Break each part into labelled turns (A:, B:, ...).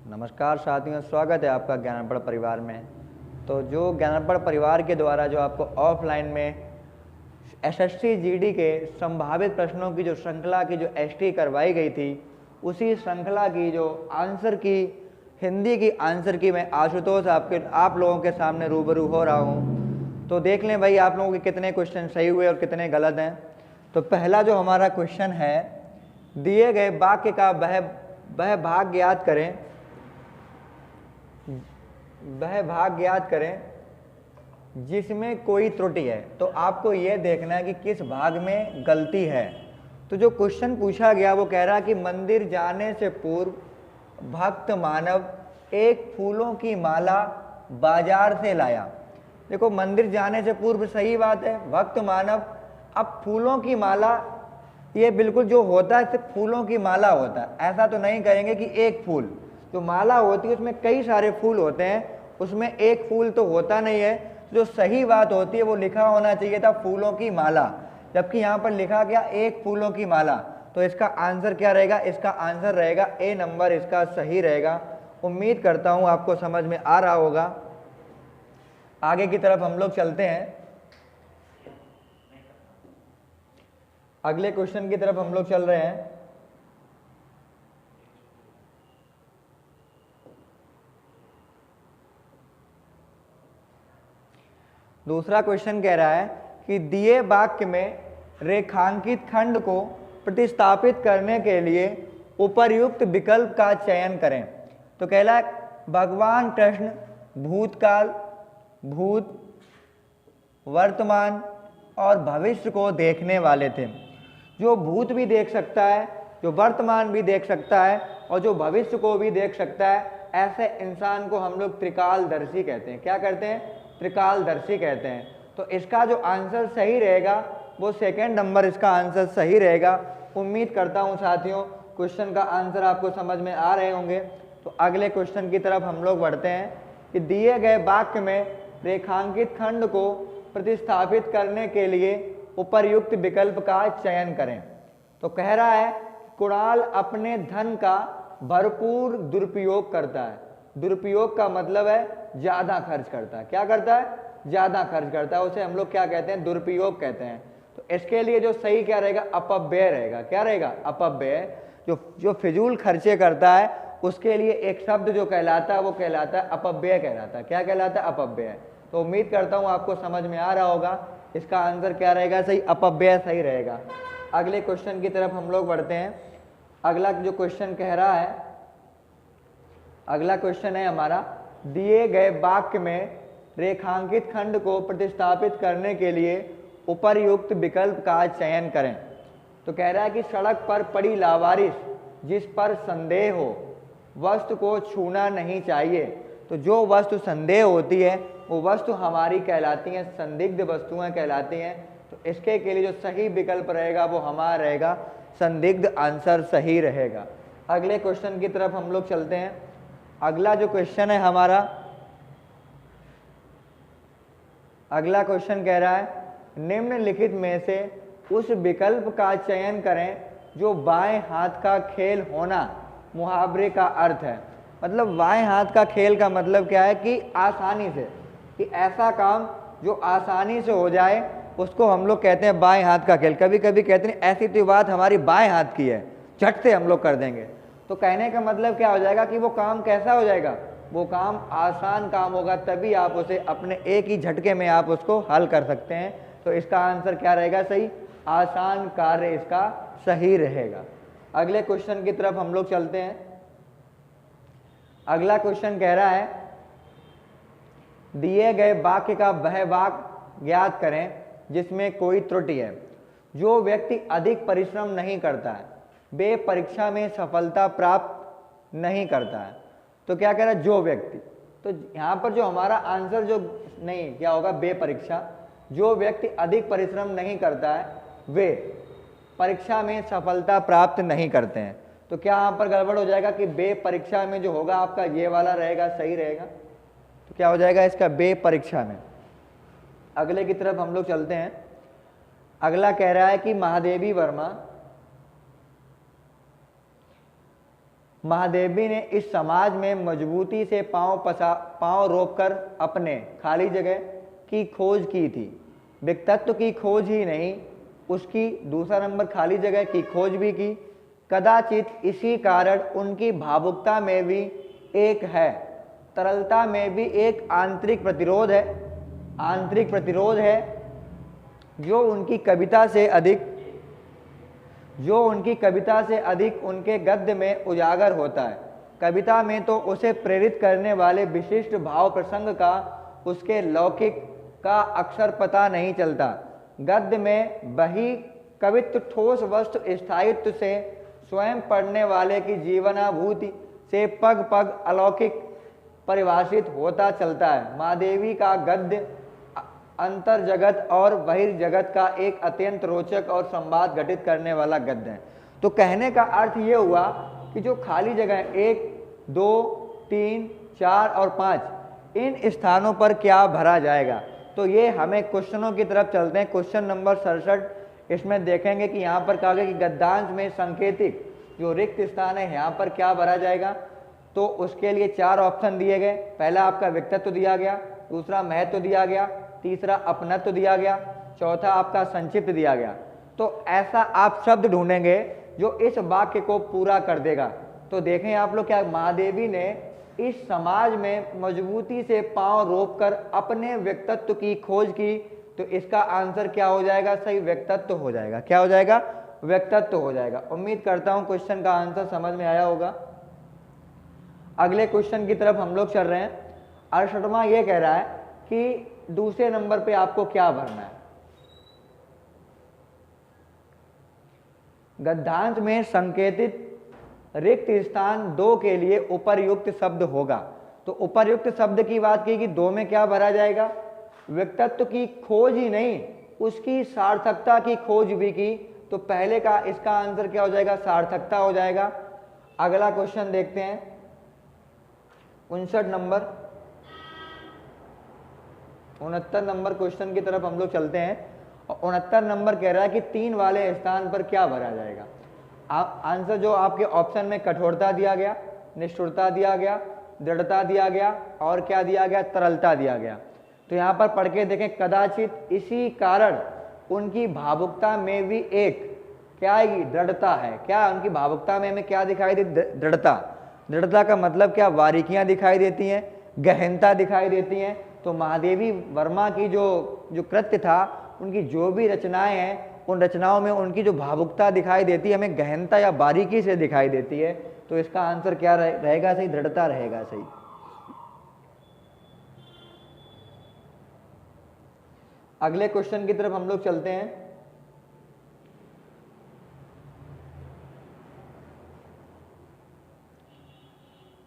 A: नमस्कार साथियों, स्वागत है आपका ज्ञानपढ़ परिवार में। तो जो ज्ञानपढ़ परिवार के द्वारा जो आपको ऑफलाइन में एसएससी जीडी के संभावित प्रश्नों की जो श्रृंखला की जो एसटी करवाई गई थी, उसी श्रृंखला की जो आंसर की हिंदी की आंसर की मैं आशुतोष आप लोगों के सामने रूबरू हो रहा हूँ। तो देख लें भाई आप लोगों के कितने क्वेश्चन सही हुए और कितने गलत हैं। तो पहला जो हमारा क्वेश्चन है, दिए गए वाक्य का वह भाग ज्ञात करें, वह भाग ज्ञात करें जिसमें कोई त्रुटि है। तो आपको यह देखना है कि किस भाग में गलती है। तो जो क्वेश्चन पूछा गया वो कह रहा है कि मंदिर जाने से पूर्व भक्त मानव एक फूलों की माला बाजार से लाया। देखो, मंदिर जाने से पूर्व सही बात है, भक्त मानव। अब फूलों की माला, ये बिल्कुल जो होता है सिर्फ फूलों की माला होता है, ऐसा तो नहीं कहेंगे कि एक फूल। जो माला होती है उसमें कई सारे फूल होते हैं, उसमें एक फूल तो होता नहीं है। जो सही बात होती है वो लिखा होना चाहिए था फूलों की माला, जबकि यहाँ पर लिखा गया एक फूलों की माला। तो इसका आंसर क्या रहेगा? इसका आंसर रहेगा ए नंबर, इसका सही रहेगा। उम्मीद करता हूँ आपको समझ में आ रहा होगा। आगे की तरफ हम लोग चलते हैं, अगले क्वेश्चन की तरफ हम लोग चल रहे हैं। दूसरा क्वेश्चन कह रहा है कि दिए वाक्य में रेखांकित खंड को प्रतिस्थापित करने के लिए उपर्युक्त विकल्प का चयन करें। तो कह रहा है भगवान कृष्ण भूतकाल, भूत, वर्तमान और भविष्य को देखने वाले थे। जो भूत भी देख सकता है, जो वर्तमान भी देख सकता है और जो भविष्य को भी देख सकता है, ऐसे इंसान को हम लोग त्रिकालदर्शी कहते हैं। क्या कहते हैं? त्रिकालदर्शी कहते हैं। तो इसका जो आंसर सही रहेगा वो सेकंड नंबर, इसका आंसर सही रहेगा। उम्मीद करता हूं साथियों क्वेश्चन का आंसर आपको समझ में आ रहे होंगे। तो अगले क्वेश्चन की तरफ हम लोग बढ़ते हैं कि दिए गए वाक्य में रेखांकित खंड को प्रतिस्थापित करने के लिए उपर्युक्त विकल्प का चयन करें। तो कह रहा है कुणाल अपने धन का भरपूर दुरुपयोग करता है। दुरुपयोग का मतलब है ज्यादा खर्च करता है। क्या करता है? ज्यादा खर्च करता है। उसे हम लोग क्या कहते हैं? दुरुपयोग कहते हैं। तो इसके लिए जो सही क्या रहेगा? अपव्यय रहेगा। क्या रहेगा? अपव्यय। जो फिजूल खर्चे करता है उसके लिए एक शब्द जो कहलाता है वो कहलाता है अपव्यय कहलाता है। क्या कहलाता है? अपव्यय। तो उम्मीद करता हूं आपको समझ में आ रहा होगा। इसका आंसर क्या रहेगा? सही, अपव्यय सही रहेगा। अगले क्वेश्चन की तरफ हम लोग बढ़ते हैं। अगला जो क्वेश्चन कह रहा है, अगला क्वेश्चन है हमारा, दिए गए वाक्य में रेखांकित खंड को प्रतिस्थापित करने के लिए उपर्युक्त विकल्प का चयन करें। तो कह रहा है कि सड़क पर पड़ी लावारिस जिस पर संदेह हो वस्तु को छूना नहीं चाहिए। तो जो वस्तु संदेह होती है वो वस्तु हमारी कहलाती हैं संदिग्ध वस्तुएं कहलाती हैं। तो इसके के लिए जो सही विकल्प रहेगा वो हमारा रहेगा संदिग्ध, आंसर सही रहेगा। अगले क्वेश्चन की तरफ हम लोग चलते हैं। अगला जो क्वेश्चन है हमारा, अगला क्वेश्चन कह रहा है निम्नलिखित में से उस विकल्प का चयन करें जो बाएं हाथ का खेल होना मुहावरे का अर्थ है। मतलब बाएं हाथ का खेल का मतलब क्या है? कि आसानी से, कि ऐसा काम जो आसानी से हो जाए उसको हम लोग कहते हैं बाएं हाथ का खेल। कभी कभी कहते हैं ऐसी तो बात हमारी बाएं हाथ की है, झट से हम लोग कर देंगे। तो कहने का मतलब क्या हो जाएगा कि वो काम कैसा हो जाएगा? वो काम आसान काम होगा, तभी आप उसे अपने एक ही झटके में आप उसको हल कर सकते हैं। तो इसका आंसर क्या रहेगा? सही, आसान कार्य इसका सही रहेगा। अगले क्वेश्चन की तरफ हम लोग चलते हैं। अगला क्वेश्चन कह रहा है दिए गए वाक्य का वह वाक्य ज्ञात करें जिसमें कोई त्रुटि है। जो व्यक्ति अधिक परिश्रम नहीं करता है वे परीक्षा में सफलता प्राप्त नहीं करता है। तो क्या कह रहा है? जो व्यक्ति। तो यहाँ पर जो हमारा आंसर जो नहीं क्या होगा? बे परीक्षा। जो व्यक्ति अधिक परिश्रम नहीं करता है वे परीक्षा में सफलता प्राप्त नहीं करते हैं। तो क्या यहाँ पर गड़बड़ हो जाएगा कि बे परीक्षा में जो होगा आपका ये वाला रहेगा, सही रहेगा। तो क्या हो जाएगा इसका? बे परीक्षा में। अगले की तरफ हम लोग चलते हैं। अगला कह रहा है कि महादेवी वर्मा महादेवी ने इस समाज में मजबूती से पांव रोककर अपने खाली जगह की खोज की थी। व्यक्तित्व की खोज ही नहीं, उसकी दूसरा नंबर खाली जगह की खोज भी की। कदाचित इसी कारण उनकी भावुकता में भी एक है, तरलता में भी एक आंतरिक प्रतिरोध है जो उनकी कविता से अधिक उनके गद्य में उजागर होता है। कविता में तो उसे प्रेरित करने वाले विशिष्ट भाव प्रसंग का, उसके लौकिक का अक्षर पता नहीं चलता। गद्य में बही कवित्व ठोस वस्तु स्थायित्व से, स्वयं पढ़ने वाले की जीवनाभूति से पग पग अलौकिक परिभाषित होता चलता है। महादेवी का गद्य अंतर जगत और बहिर्जगत का एक अत्यंत रोचक और संवाद घटित करने वाला गद्य है। तो कहने का अर्थ ये हुआ कि जो खाली जगह 1, 2, 3, 4 और 5 इन स्थानों पर क्या भरा जाएगा। तो ये हमें क्वेश्चनों की तरफ चलते हैं। क्वेश्चन नंबर 67 इसमें देखेंगे कि यहाँ पर कहा गया कि गद्यांश में संकेतिक जो रिक्त स्थान है यहाँ पर क्या भरा जाएगा। तो उसके लिए 4 ऑप्शन दिए गए। पहला आपका व्यक्तित्व दिया गया, दूसरा महत्व दिया गया, तीसरा अपनत्व दिया गया, चौथा आपका संक्षिप्त दिया गया। तो ऐसा आप शब्द ढूंढेंगे जो इस वाक्य को पूरा कर देगा। तो देखें आप लोग क्या महादेवी ने इस समाज में मजबूती से पांव रोककर अपने व्यक्तित्व की खोज की। तो इसका आंसर क्या हो जाएगा, सही व्यक्तित्व हो जाएगा। क्या हो जाएगा, व्यक्तित्व हो जाएगा। उम्मीद करता हूं क्वेश्चन का आंसर समझ में आया होगा। अगले क्वेश्चन की तरफ हम लोग चल रहे हैं। 68वां ये कह रहा है कि दूसरे नंबर पे आपको क्या भरना है। गद्यांश में संकेतित रिक्त स्थान 2 के लिए उपर्युक्त शब्द होगा। तो उपर्युक्त शब्द की बात की कि 2 में क्या भरा जाएगा, व्यक्तित्व की खोज ही नहीं उसकी सार्थकता की खोज भी की। तो पहले का इसका आंसर क्या हो जाएगा, सार्थकता हो जाएगा। अगला क्वेश्चन देखते हैं 69 नंबर क्वेश्चन की तरफ हम लोग चलते हैं। 69 नंबर कह रहा है कि 3 वाले स्थान पर क्या भरा जाएगा। आंसर जो आपके ऑप्शन में कठोरता दिया गया, निष्ठुरता दिया गया, दृढ़ता दिया गया और क्या दिया गया, तरलता दिया गया। तो यहाँ पर पढ़ के देखें, कदाचित इसी कारण उनकी भावुकता में भी एक क्या आएगी, दृढ़ता है। क्या उनकी भावुकता में हमें क्या दिखाई दी, दृढ़ता। दृढ़ता का मतलब क्या, बारीकियां दिखाई देती हैं, गहनता दिखाई देती हैं। तो महादेवी वर्मा की जो कृत्य था, उनकी जो भी रचनाएं हैं, उन रचनाओं में उनकी जो भावुकता दिखाई देती है हमें गहनता या बारीकी से दिखाई देती है। तो इसका आंसर क्या रहेगा, सही दृढ़ता रहेगा सही। अगले क्वेश्चन की तरफ हम लोग चलते हैं।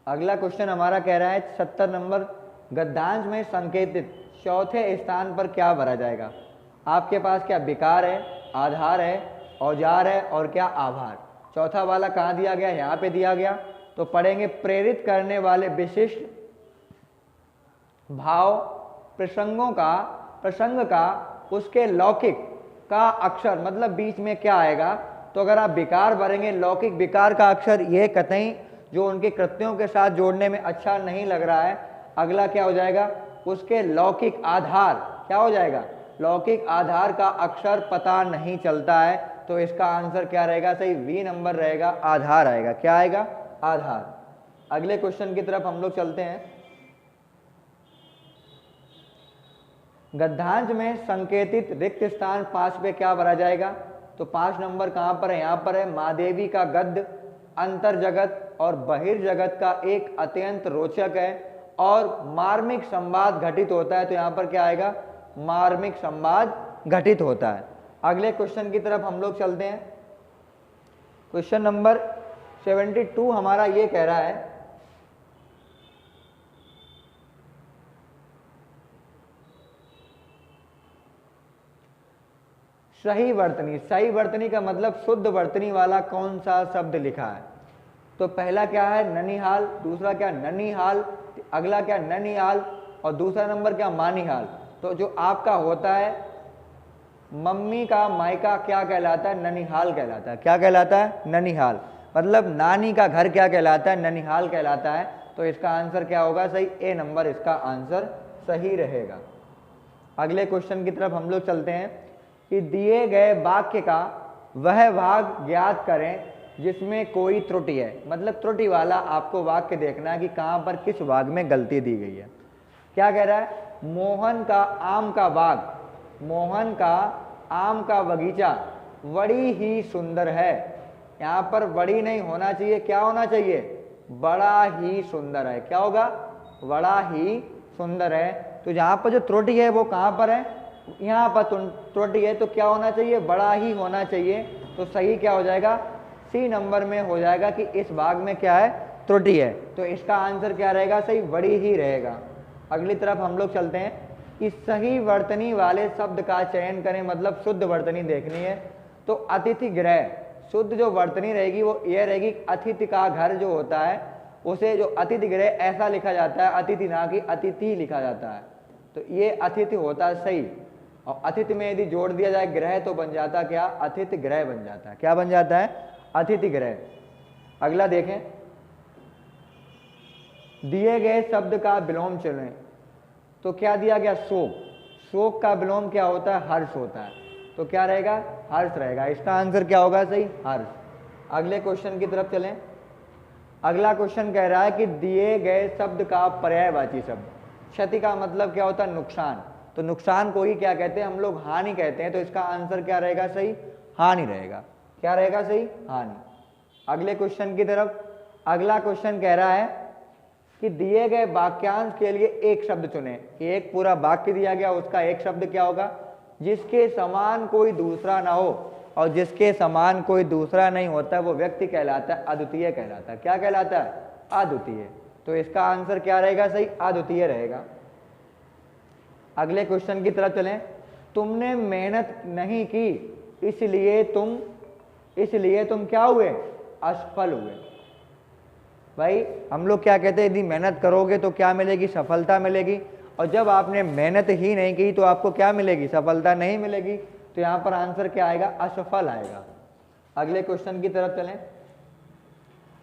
A: अगला क्वेश्चन हमारा कह रहा है 70 नंबर, गद्यांश में संकेतित चौथे स्थान पर क्या भरा जाएगा। आपके पास क्या विकार है, आधार है, औजार है और क्या आभार। चौथा वाला कहाँ दिया गया, यहाँ पे दिया गया। तो पढ़ेंगे, प्रेरित करने वाले विशिष्ट भाव प्रसंग का उसके लौकिक का अक्षर, मतलब बीच में क्या आएगा। तो अगर आप विकार भरेंगे, लौकिक विकार का अक्षर, यह कतई जो उनके कृत्यों के साथ जोड़ने में अच्छा नहीं लग रहा है। अगला क्या हो जाएगा, उसके लौकिक आधार, क्या हो जाएगा, लौकिक आधार का अक्षर पता नहीं चलता है। तो इसका आंसर क्या रहेगा, सही बी नंबर रहेगा, आधार आएगा। क्या आएगा, आधार। अगले क्वेश्चन की तरफ हम लोग चलते हैं। गद्यांश में संकेतित रिक्त स्थान 5 पे क्या भरा जाएगा। तो 5 नंबर कहां पर है, यहां पर है, महादेवी का गद्य अंतर जगत और बहिर्जगत का एक अत्यंत रोचक है और मार्मिक संवाद घटित होता है। तो यहां पर क्या आएगा, मार्मिक संवाद घटित होता है। अगले क्वेश्चन की तरफ हम लोग चलते हैं। क्वेश्चन नंबर 72 हमारा ये कह रहा है, सही वर्तनी। सही वर्तनी का मतलब शुद्ध वर्तनी वाला कौन सा शब्द लिखा है। तो पहला क्या है, ननिहाल, दूसरा क्या, ननिहाल, अगला क्या, ननिहाल और दूसरा नंबर क्या, मानिहाल। तो जो आपका होता है मम्मी का मायका क्या कहलाता है, ननिहाल कहलाता है। क्या कहलाता है, ननिहाल। मतलब नानी का घर क्या कहलाता है, ननिहाल कहलाता है। तो इसका आंसर क्या होगा सही, ए नंबर इसका आंसर सही रहेगा। अगले क्वेश्चन की तरफ हम लोग चलते हैं कि दिए गए वाक्य का वह भाग ज्ञात करें जिसमें कोई त्रुटि है। मतलब त्रुटि वाला आपको वाक्य देखना है कि कहाँ पर किस भाग में गलती दी गई है। क्या कह रहा है, मोहन का आम का बाग, मोहन का आम का बगीचा बड़ी ही सुंदर है। यहाँ पर बड़ी नहीं होना चाहिए, क्या होना चाहिए, बड़ा ही सुंदर है। क्या होगा, बड़ा ही सुंदर है। तो जहाँ पर जो त्रुटि है वो कहाँ पर है, यहाँ पर त्रुटि है, तो क्या होना चाहिए, बड़ा ही होना चाहिए। तो सही क्या हो जाएगा, सी नंबर में हो जाएगा कि इस भाग में क्या है, त्रुटि है। तो इसका आंसर क्या रहेगा, सही बड़ी ही रहेगा। अगली तरफ हम लोग चलते हैं कि सही वर्तनी वाले शब्द का चयन करें, मतलब शुद्ध वर्तनी देखनी है। तो अतिथि गृह, शुद्ध जो वर्तनी रहेगी वो ये रहेगी, अतिथि का घर जो होता है उसे जो अतिथि गृह ऐसा लिखा जाता है, अतिथि ना कि अतिथि लिखा जाता है। तो ये अतिथि होता है सही। और अतिथि में यदि जोड़ दिया जाए ग्रह तो बन जाता क्या, अतिथि गृह बन जाता है। क्या बन जाता है, अतिथि गृह। अगला देखें, दिए गए शब्द का विलोम चुनें। तो क्या दिया गया, शोक, शोक का विलोम क्या होता है, हर्ष होता है। तो क्या रहेगा, हर्ष रहेगा। इसका आंसर क्या होगा, सही हर्ष। अगले क्वेश्चन की तरफ चलें। अगला क्वेश्चन कह रहा है कि दिए गए शब्द का पर्यायवाची शब्द, क्षति का मतलब क्या होता है, नुकसान। तो नुकसान को ही क्या कहते हैं हम लोग, हानि कहते हैं। तो इसका आंसर क्या रहेगा, सही हानि रहेगा। क्या रहेगा, सही हानि। अगले क्वेश्चन की तरफ, अगला क्वेश्चन कह रहा है कि दिए गए वाक्यांश के लिए एक शब्द चुने। कि एक पूरा वाक्य दिया गया, उसका एक शब्द क्या होगा, जिसके समान कोई दूसरा ना हो। और जिसके समान कोई दूसरा नहीं होता वो व्यक्ति कहलाता है अद्वितीय कहलाता है। क्या कहलाता है, अद्वितीय। तो इसका आंसर क्या रहेगा, सही अद्वितीय रहेगा। अगले क्वेश्चन की तरफ चलें। तुमने मेहनत नहीं की इसलिए तुम क्या हुए, असफल हुए। भाई हम लोग क्या कहते हैं, यदि मेहनत करोगे तो क्या मिलेगी, सफलता मिलेगी। और जब आपने मेहनत ही नहीं की तो आपको क्या मिलेगी, सफलता नहीं मिलेगी। तो यहाँ पर आंसर क्या आएगा, असफल आएगा। अगले क्वेश्चन की तरफ चलें।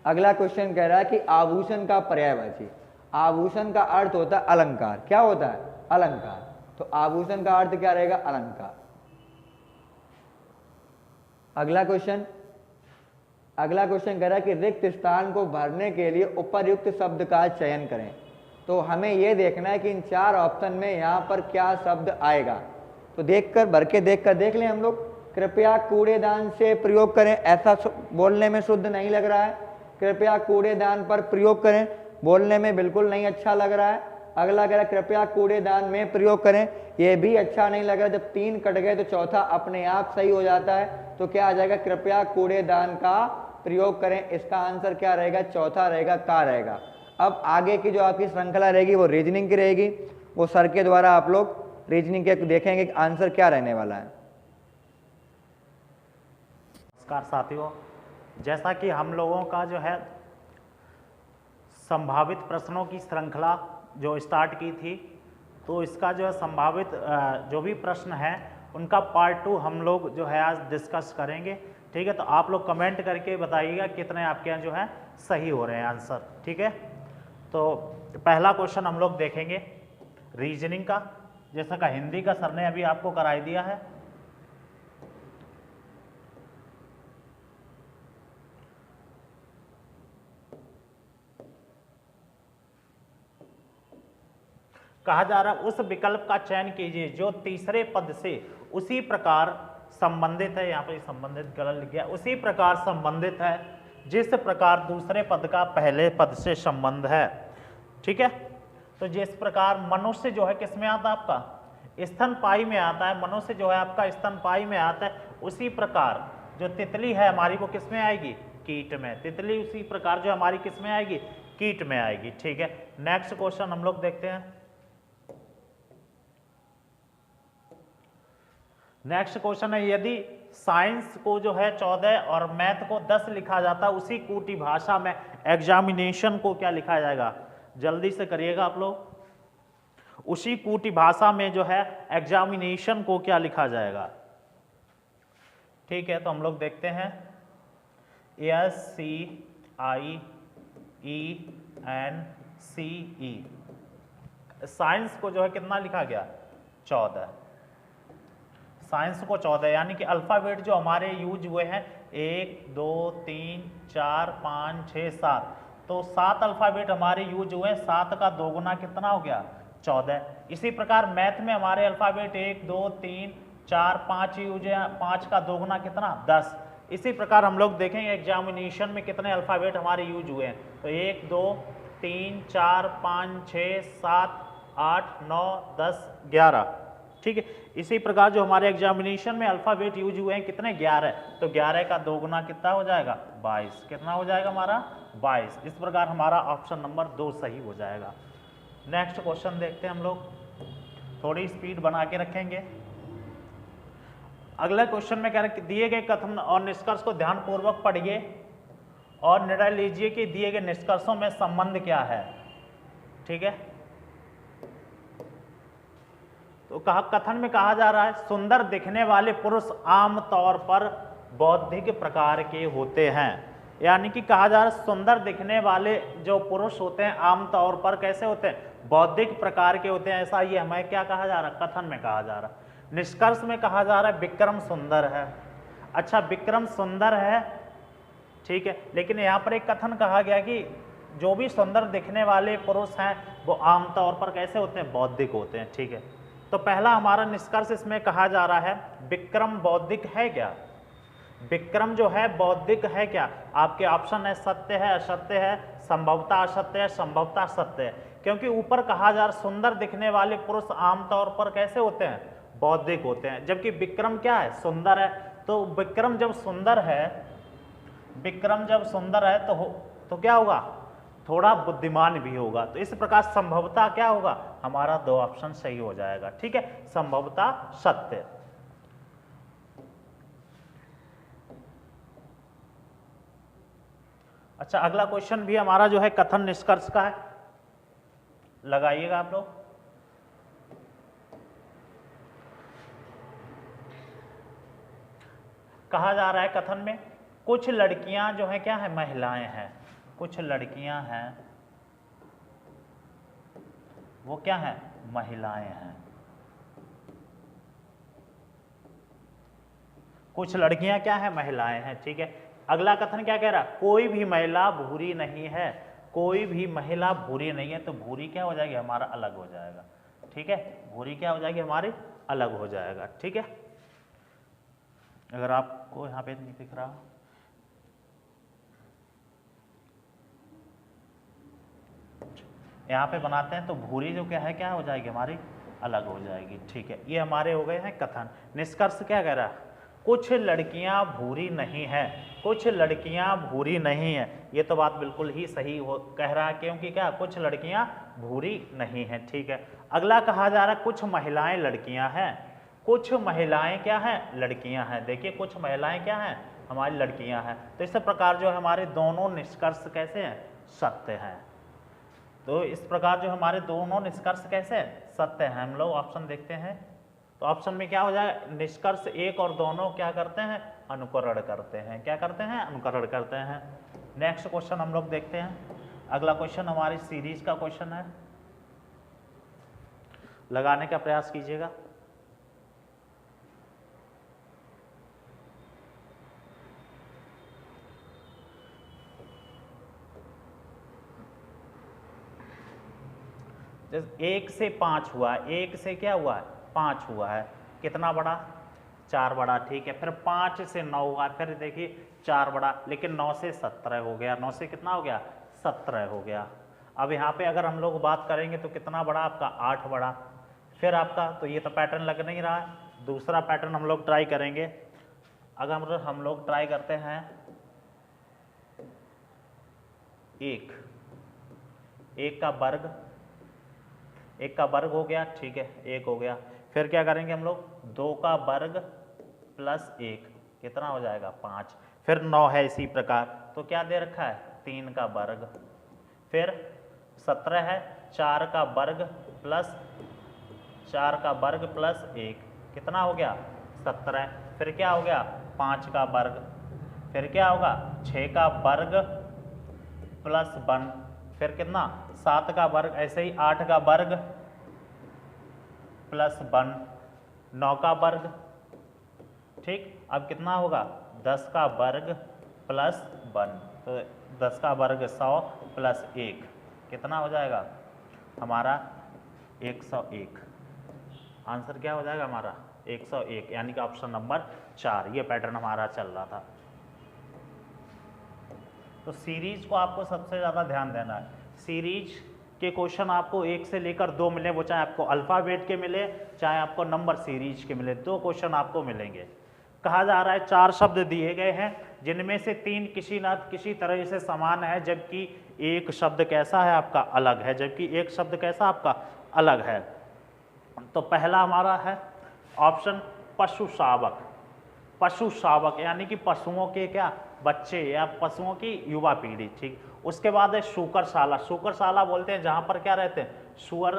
A: अगला क्वेश्चन कह रहा है कि आभूषण का पर्यायवाची, आभूषण का अर्थ होता है अलंकार। क्या होता है, अलंकार। तो आभूषण का अर्थ क्या रहेगा, अलंकार। अगला क्वेश्चन कह रहा है कि रिक्त स्थान को भरने के लिए उपर्युक्त शब्द का चयन करें। तो हमें यह देखना है कि इन चार ऑप्शन में यहाँ पर क्या शब्द आएगा। तो भर के देख लें हम लोग। कृपया कूड़ेदान से प्रयोग करें, ऐसा बोलने में शुद्ध नहीं लग रहा है। कृपया कूड़ेदान पर प्रयोग करें, बोलने में बिल्कुल नहीं अच्छा लग रहा है। अगला कह रहा है कृपया कूड़ेदान में प्रयोग करें, यह भी अच्छा नहीं लग रहा। जब तीन कट गए तो चौथा अपने आप सही हो जाता है। तो क्या आ जाएगा, कृपया कूड़ेदान का प्रयोग करें। इसका आंसर क्या रहेगा, चौथा रहेगा, का रहेगा। अब आगे की जो आपकी श्रृंखला रहेगी वो रीजनिंग की रहेगी। वो सर के द्वारा आप लोग रीजनिंग के देखेंगे कि आंसर क्या रहने वाला है।
B: नमस्कार साथियों, जैसा कि हम लोगों का जो है संभावित प्रश्नों की श्रृंखला जो स्टार्ट की थी, तो इसका जो है संभावित जो भी प्रश्न है उनका पार्ट 2 हम लोग जो है आज डिस्कस करेंगे। ठीक है, तो आप लोग कमेंट करके बताइएगा कितने आपके यहाँ जो है सही हो रहे हैं आंसर। ठीक है, तो पहला क्वेश्चन हम लोग देखेंगे रीजनिंग का, जैसा का हिंदी का सर ने अभी आपको कराई दिया है। कहा जा रहा है उस विकल्प का चयन कीजिए जो तीसरे पद से उसी प्रकार संबंधित है। यहाँ पर संबंधित गलत लिख गया, उसी प्रकार संबंधित है जिस प्रकार दूसरे पद का पहले पद से संबंध है। ठीक है, तो जिस प्रकार मनुष्य जो है किस में आता है, आपका स्तनपायी में आता है। मनुष्य जो है आपका स्तनपायी में आता है। उसी प्रकार जो तितली है हमारी वो किस में आएगी, कीट में। तितली उसी प्रकार जो हमारी किस में आएगी, कीट में आएगी। ठीक है, नेक्स्ट क्वेश्चन हम लोग देखते हैं। नेक्स्ट क्वेश्चन है, यदि साइंस को जो है 14 और मैथ को 10 लिखा जाता है, उसी कूटी भाषा में एग्जामिनेशन को क्या लिखा जाएगा, जल्दी से करिएगा आप लोग। उसी कूटी भाषा में जो है एग्जामिनेशन को क्या लिखा जाएगा। ठीक है, तो हम लोग देखते हैं SCIENCE। साइंस को जो है कितना लिखा गया, 14। साइंस को 14, यानी कि अल्फ़ाबेट जो हमारे यूज हुए हैं 1 2 3 4 5 6 7, तो 7 अल्फ़ाबेट हमारे यूज हुए हैं। 7 का दोगुना कितना हो गया, 14। इसी प्रकार मैथ में हमारे अल्फ़ाबेट 1 2 3 4 5 यूज है, 5 का दोगुना कितना, 10। इसी प्रकार हम लोग देखेंगे एग्जामिनेशन में कितने अल्फ़ाबेट हमारे यूज हुए हैं, तो 1 2 3 4 5 6 7 8 9 10 11, ठीक है। इसी प्रकार जो हमारे एग्जामिनेशन में अल्फ़ाबेट यूज हुए हैं कितने, 11, तो 11 का दोगुना कितना हो जाएगा, 22। कितना हो जाएगा हमारा, 22। इस प्रकार हमारा ऑप्शन नंबर 2 सही हो जाएगा। नेक्स्ट क्वेश्चन देखते हैं हम लोग, थोड़ी स्पीड बना के रखेंगे। अगला क्वेश्चन में कह रहे हैं दिए गए कथन और निष्कर्ष को ध्यानपूर्वक पढ़िए और निर्णय लीजिए कि दिए गए निष्कर्षों में संबंध क्या है, ठीक है। तो कथन में कहा जा रहा है सुंदर दिखने वाले पुरुष आम तौर पर बौद्धिक प्रकार के होते हैं, यानी कि कहा जा रहा है सुंदर दिखने वाले जो पुरुष होते हैं आम तौर पर कैसे होते हैं, बौद्धिक प्रकार के होते हैं। ऐसा ये हमें क्या कहा जा रहा है, कथन में कहा जा रहा है। निष्कर्ष में कहा जा रहा है विक्रम सुंदर है। अच्छा, विक्रम सुंदर है, ठीक है, लेकिन यहाँ पर एक कथन कहा गया कि जो भी सुंदर दिखने वाले पुरुष हैं वो आमतौर पर कैसे होते हैं, बौद्धिक होते हैं, ठीक है। तो पहला हमारा निष्कर्ष इसमें कहा जा रहा है विक्रम बौद्धिक है क्या, विक्रम जो है बौद्धिक है क्या। आपके ऑप्शन है सत्य है, असत्य है, संभवतः असत्य है, संभवतः सत्य है। क्योंकि ऊपर कहा जा रहा सुंदर दिखने वाले पुरुष आमतौर पर कैसे होते हैं, बौद्धिक होते हैं, जबकि विक्रम क्या है, सुंदर है। तो विक्रम जब सुंदर है, विक्रम जब सुंदर है तो क्या होगा, थोड़ा बुद्धिमान भी होगा। तो इस प्रकार संभवतः क्या होगा, हमारा 2 ऑप्शन सही हो जाएगा, ठीक है, संभवतः सत्य। अच्छा, अगला क्वेश्चन भी हमारा जो है कथन निष्कर्ष का है, लगाइएगा आप लोग। कहा जा रहा है कथन में कुछ लड़कियां जो है क्या है, महिलाएं हैं। कुछ लड़कियां हैं वो क्या है, महिलाएं हैं। कुछ लड़कियां क्या है, महिलाएं हैं, ठीक है। अगला कथन क्या कह रहा है, कोई भी महिला भूरी नहीं है। कोई भी महिला भूरी नहीं है, तो भूरी क्या हो जाएगी, हमारा अलग हो जाएगा, ठीक है। भूरी क्या हो जाएगी, हमारी अलग हो जाएगा, ठीक है। अगर आपको यहाँ पे नहीं दिख रहा, यहाँ पे बनाते हैं तो भूरी जो क्या है, क्या हो जाएगी, हमारी अलग हो जाएगी, ठीक है। ये हमारे हो गए हैं कथन। निष्कर्ष क्या कह रहा है, कुछ लड़कियां भूरी नहीं है। कुछ लड़कियां भूरी नहीं है, ये तो बात बिल्कुल ही सही हो कह रहा है, क्योंकि क्या, कुछ लड़कियां भूरी नहीं है, ठीक है। अगला कहा जा रहा है कुछ महिलाएं लड़कियां हैं। कुछ महिलाएं क्या हैं, लड़कियां हैं। देखिए कुछ महिलाएं क्या हैं, हमारी लड़कियां हैं। तो इस प्रकार जो हमारे दोनों निष्कर्ष कैसे हैं, सत्य हैं। तो इस प्रकार जो हमारे दोनों निष्कर्ष कैसे हैं, सत्य हैं। हम लोग ऑप्शन देखते हैं, तो ऑप्शन में क्या हो जाए, निष्कर्ष 1 और दोनों क्या करते हैं, अनुकरण करते हैं। क्या करते हैं, अनुकरण करते हैं। नेक्स्ट क्वेश्चन हम लोग देखते हैं। अगला क्वेश्चन हमारी सीरीज का क्वेश्चन है, लगाने का प्रयास कीजिएगा। जैसे 1 से 5 हुआ है, 1 से क्या हुआ है, 5 हुआ है, कितना बड़ा, 4 बड़ा, ठीक है। फिर 5 से 9 हुआ, फिर देखिए 4 बड़ा, लेकिन 9 से 17 हो गया। 9 से कितना हो गया, 17 हो गया। अब यहाँ पे अगर हम लोग बात करेंगे तो कितना बड़ा आपका, 8 बड़ा। फिर आपका, तो ये तो पैटर्न लग नहीं रहा है, दूसरा पैटर्न हम लोग ट्राई करेंगे। अगर हम लोग ट्राई करते हैं 1 का वर्ग, 1 का वर्ग हो गया, ठीक है, 1 हो गया। फिर क्या करेंगे हम लोग, 2 का वर्ग प्लस 1 कितना हो जाएगा, 5। फिर 9 है इसी प्रकार, तो क्या दे रखा है, 3 का वर्ग। फिर 17 है, 4 का वर्ग प्लस 1 कितना हो गया, 17। फिर क्या हो गया, 5 का वर्ग। फिर क्या होगा 6 का वर्ग प्लस 1, फिर कितना 7 का वर्ग, ऐसे ही 8 का वर्ग प्लस 1, 9 का वर्ग, ठीक। अब कितना होगा 10 का वर्ग प्लस 1, तो 10 का वर्ग 100 प्लस 1 कितना हो जाएगा हमारा 101। आंसर क्या हो जाएगा हमारा 101, यानी कि ऑप्शन नंबर 4, ये पैटर्न हमारा चल रहा था। तो सीरीज को आपको सबसे ज़्यादा ध्यान देना है। सीरीज के क्वेश्चन आपको 1 से लेकर 2 मिले, वो चाहे आपको अल्फ़ाबेट के मिले चाहे आपको नंबर सीरीज के मिले, 2 क्वेश्चन आपको मिलेंगे। कहा जा रहा है 4 शब्द दिए गए हैं जिनमें से 3 किसी न किसी तरह से समान है, जबकि एक शब्द कैसा है आपका अलग है, जबकि एक शब्द कैसा आपका अलग है। तो पहला हमारा है ऑप्शन पशु शावक। पशु शावक यानी कि पशुओं के क्या बच्चे या पशुओं की युवा पीढ़ी, ठीक। उसके बाद है शूकरशाला। शूकरशाला बोलते हैं जहाँ पर क्या रहते हैं सुअर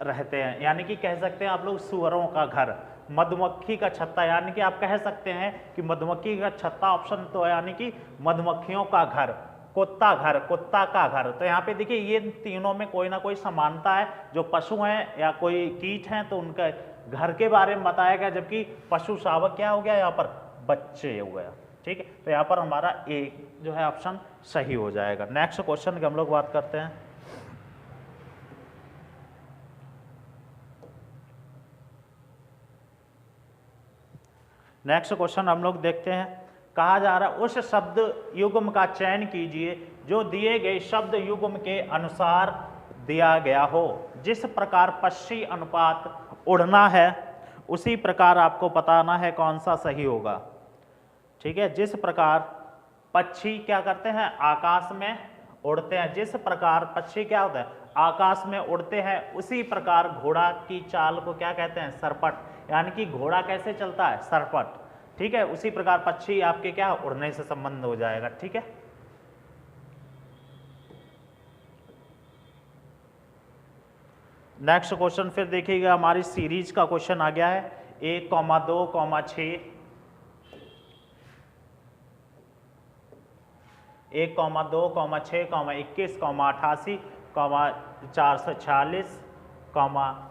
B: रहते हैं, यानी कि कह सकते हैं आप लोग सुअरों का घर। मधुमक्खी का छत्ता, यानी कि आप कह सकते हैं कि मधुमक्खी का छत्ता ऑप्शन तो है, यानी कि मधुमक्खियों का घर। कुत्ता घर, कुत्ता का घर। तो यहाँ पे देखिए ये तीनों में कोई ना कोई समानता है, जो पशु हैं या कोई कीट हैं तो उनका घर के बारे में बताया गया, जबकि पशु शावक क्या हो गया यहाँ पर बच्चे हो गया, ठीक है। तो यहाँ पर हमारा ए जो है ऑप्शन सही हो जाएगा। नेक्स्ट क्वेश्चन की हम लोग बात करते हैं। नेक्स्ट क्वेश्चन हम लोग देखते हैं। कहा जा रहा है उस शब्द युग्म का चयन कीजिए जो दिए गए शब्द युग्म के अनुसार दिया गया हो। जिस प्रकार पक्षी अनुपात उड़ना है उसी प्रकार आपको बताना है कौन सा सही होगा, ठीक है। जिस प्रकार पक्षी क्या करते हैं आकाश में उड़ते हैं, जिस प्रकार पक्षी क्या होता है आकाश में उड़ते हैं, उसी प्रकार घोड़ा की चाल को क्या कहते हैं सरपट, यानी कि घोड़ा कैसे चलता है सरपट, ठीक है। उसी प्रकार पक्षी आपके क्या उड़ने से संबंध हो जाएगा, ठीक है। नेक्स्ट क्वेश्चन फिर देखिएगा, हमारी सीरीज का क्वेश्चन आ गया है 1,2,6 1,2,6,21, 88, 446,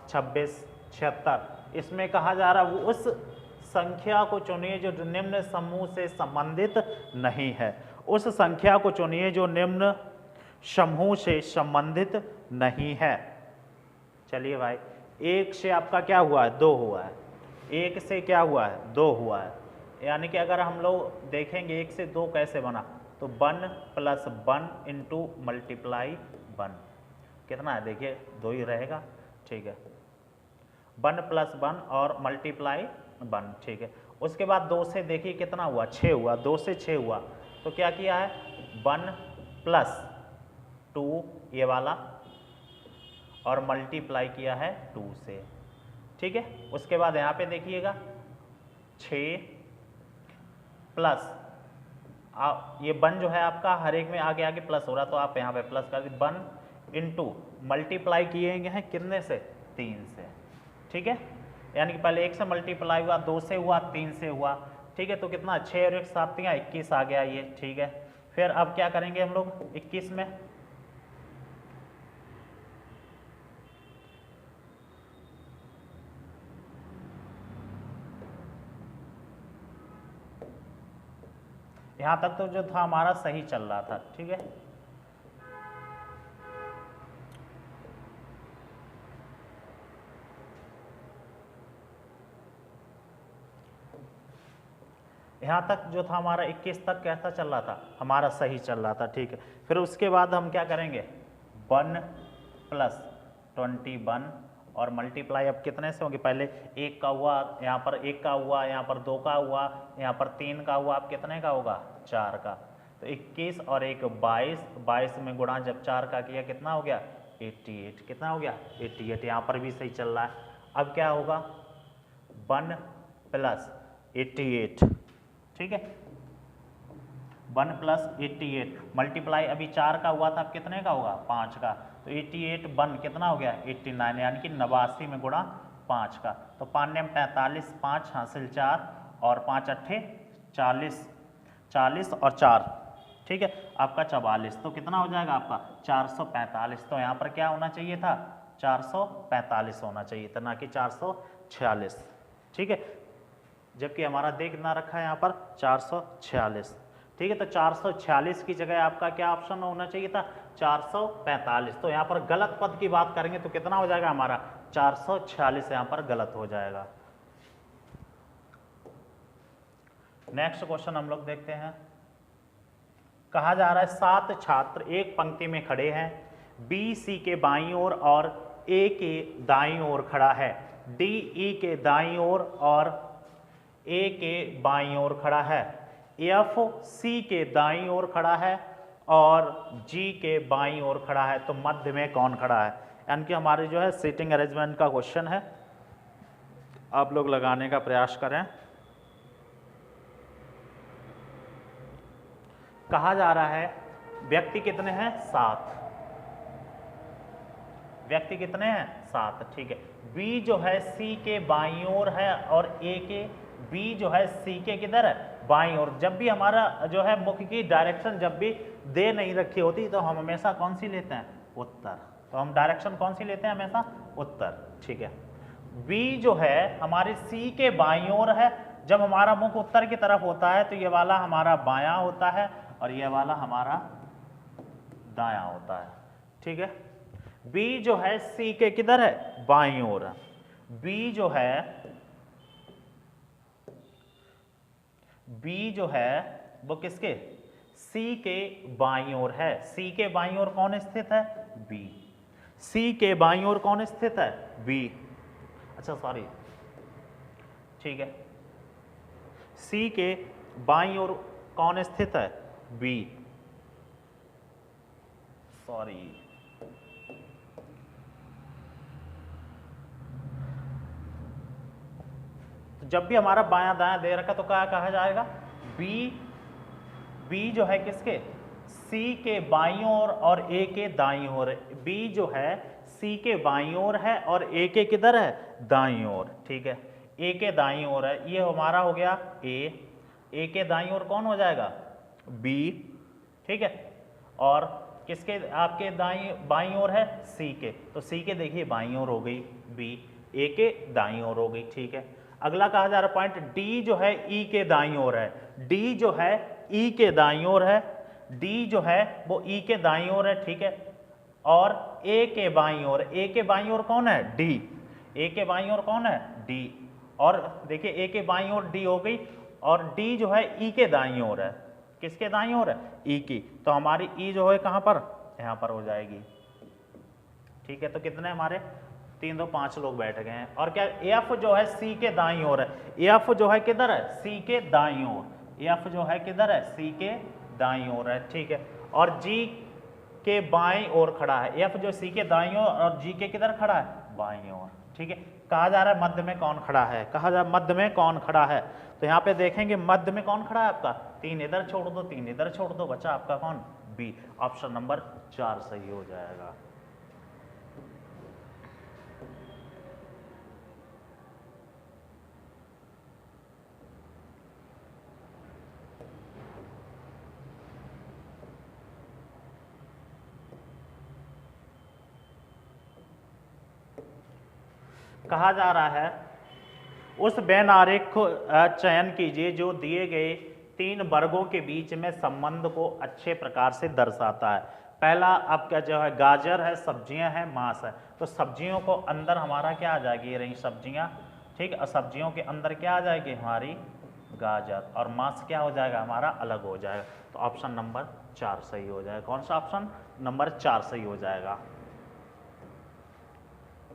B: 26, 76। इसमें कहा जा रहा है उस संख्या को चुनिए जो निम्न समूह से संबंधित नहीं है। उस संख्या को चुनिए जो निम्न समूह से संबंधित नहीं है। चलिए भाई, 1 से आपका क्या हुआ है 2 हुआ है, 1 से क्या हुआ है 2 हुआ है, यानी कि अगर हम लोग देखेंगे 1 से 2 कैसे बना, तो 1 + 1 इंटू मल्टीप्लाई 1 कितना है देखिए 2 ही रहेगा, ठीक है। 1 + 1 और मल्टीप्लाई 1, ठीक है। उसके बाद 2 से देखिए कितना हुआ 6 हुआ, 2 से 6 हुआ, तो क्या किया है 1 + 2 ये वाला और मल्टीप्लाई किया है 2 से, ठीक है। उसके बाद यहाँ पे देखिएगा 6 प्लस ये 1 जो है आपका हर एक में आगे आगे प्लस हो रहा, तो आप यहाँ पे प्लस कर दी 1 इंटू मल्टीप्लाई किए हैं कितने से 3 से, ठीक है। यानी कि पहले 1 से मल्टीप्लाई हुआ, 2 से हुआ, 3 से हुआ, ठीक है। तो कितना 6 और 1 7 21 आ गया ये, ठीक है। फिर अब क्या करेंगे हम लोग 21 में यहाँ तक तो जो था हमारा सही चल रहा था, ठीक है। यहाँ तक जो था हमारा 21 तक कैसा चल रहा था हमारा सही चल रहा था, ठीक है। फिर उसके बाद हम क्या करेंगे 1 + 21 और मल्टीप्लाई अब कितने से होंगे, पहले 1 का हुआ, यहाँ पर 1 का हुआ, यहाँ पर 2 का हुआ, यहाँ पर 3 का हुआ, अब कितने का होगा 4 का। तो 21 और 1 22, 22 में गुणा जब 4 का किया कितना हो गया 88, कितना हो गया 88, यहाँ पर भी सही चल रहा है। अब क्या होगा 1 + 88, ठीक है। 1 + 88 मल्टीप्लाई अभी 4 का हुआ था, अब कितने का होगा 5 का, तो 88 1 कितना हो गया 89, यानी कि 89 में गुणा 5 का, तो 5 ने 45, 5 हासिल 4 और 5 अट्ठे 40, 40 और 4, ठीक है, आपका 44, तो कितना हो जाएगा आपका 445। तो यहाँ पर क्या होना चाहिए था, 445 होना चाहिए था, ना कि 446, ठीक है, जबकि हमारा दे कितना रखा है यहाँ पर 446, ठीक है। तो 446 की जगह आपका क्या ऑप्शन होना चाहिए था, 445। तो यहाँ पर गलत पद की बात करेंगे तो कितना हो जाएगा हमारा 446, यहाँ पर गलत हो जाएगा। नेक्स्ट क्वेश्चन हम लोग देखते हैं। कहा जा रहा है 7 छात्र एक पंक्ति में खड़े हैं, बी सी के बाईं ओर और ए के दाईं ओर खड़ा है, डी ई के दाईं ओर और ए के बाईं ओर खड़ा है, एफ सी के दाईं ओर खड़ा है और जी के बाईं ओर खड़ा है, तो मध्य में कौन खड़ा है। यानी कि हमारे जो है सीटिंग अरेंजमेंट का क्वेश्चन है, आप लोग लगाने का प्रयास करें। कहा जा रहा है व्यक्ति कितने हैं, 7, व्यक्ति कितने हैं, 7, ठीक है। बी जो है सी के बाईं ओर है और ए के, बी जो है सी के किधर है, बाईं ओर। जब भी हमारा जो है मुख की डायरेक्शन जब भी दे नहीं रखी होती तो हम हमेशा कौन सी लेते हैं, उत्तर। तो हम डायरेक्शन कौन सी लेते हैं, हमेशा उत्तर, ठीक है। बी जो है हमारे सी के बाईं ओर है, जब हमारा मुख उत्तर की तरफ होता है तो ये वाला हमारा बायां होता है और ये वाला हमारा दायां होता है, ठीक है। बी जो है सी के किधर है, बाईं ओर। बी जो है वो किसके, सी के बाईं ओर है। सी के बाईं ओर कौन स्थित है, बी। सी के बाईं ओर कौन स्थित है, बी, अच्छा सॉरी, ठीक है। सी के बाईं ओर कौन स्थित है, बी, सॉरी। तो जब भी हमारा बायां दायां दे रखा तो क्या कहा जाएगा, बी जो है किसके, सी के बाईं ओर और ए के दाईं ओर। बी जो है सी के बाईं ओर है और ए के किधर है, दाईं ओर, ठीक है। ए के दाईं ओर है, ये हमारा हो गया ए के दाईं ओर कौन हो जाएगा, बी, ठीक है। और किसके आपके बाईं ओर है, सी के, तो सी के देखिए बाईं ओर हो गई बी, ए के दाईं ओर हो गई, ठीक है। अगला कहा जा रहा पॉइंट, डी जो है ई के दाईं ओर है, डी जो है ई के दाईं ओर है, डी जो है वो ई के दाईं ओर है, ठीक है। और ए के बाईं ओर, ए के बाईं ओर कौन है, डी, ए के बाईं ओर कौन है, डी। और देखिए ए के बाईं ओर डी हो गई और डी जो है ई के दाईं ओर है, किसके दाईं ओर है, ई की। तो हमारी ई जो है कहां पर, यहां पर हो जाएगी, ठीक है। तो कितने हमारे 3 2 5 लोग बैठ गए हैं। और क्या, एफ जो है सी के दाईं ओर है, एफ जो है किधर है, सी के दाईं ओर, एफ जो है किधर है, सी के दाईं ओर है, ठीक है। और जी के बाईं ओर खड़ा है, एफ जो सी के दाईं ओर और जी के किधर खड़ा है, बाईं ओर, ठीक है। कहा जा रहा है मध्य में कौन खड़ा है, कहा जा मध्य में कौन खड़ा है। तो यहाँ पे देखेंगे मध्य में कौन खड़ा है आपका, 3 इधर छोड़ दो 3 इधर छोड़ दो, बचा आपका कौन, बी। ऑप्शन नंबर 4 सही हो जाएगा। कहा जा रहा है उस बैन आरेख को चयन कीजिए जो दिए गए 3 वर्गों के बीच में संबंध को अच्छे प्रकार से दर्शाता है। पहला आपका जो है गाजर है, सब्जियां हैं, मांस है। तो सब्जियों को अंदर हमारा क्या आ जाएगी, ये रही सब्जियां, ठीक है। और सब्जियों के अंदर क्या आ जाएगी हमारी गाजर, और मांस क्या हो जाएगा हमारा अलग हो जाएगा। तो ऑप्शन नंबर 4 सही हो जाएगा। कौन सा ऑप्शन नंबर 4 सही हो जाएगा।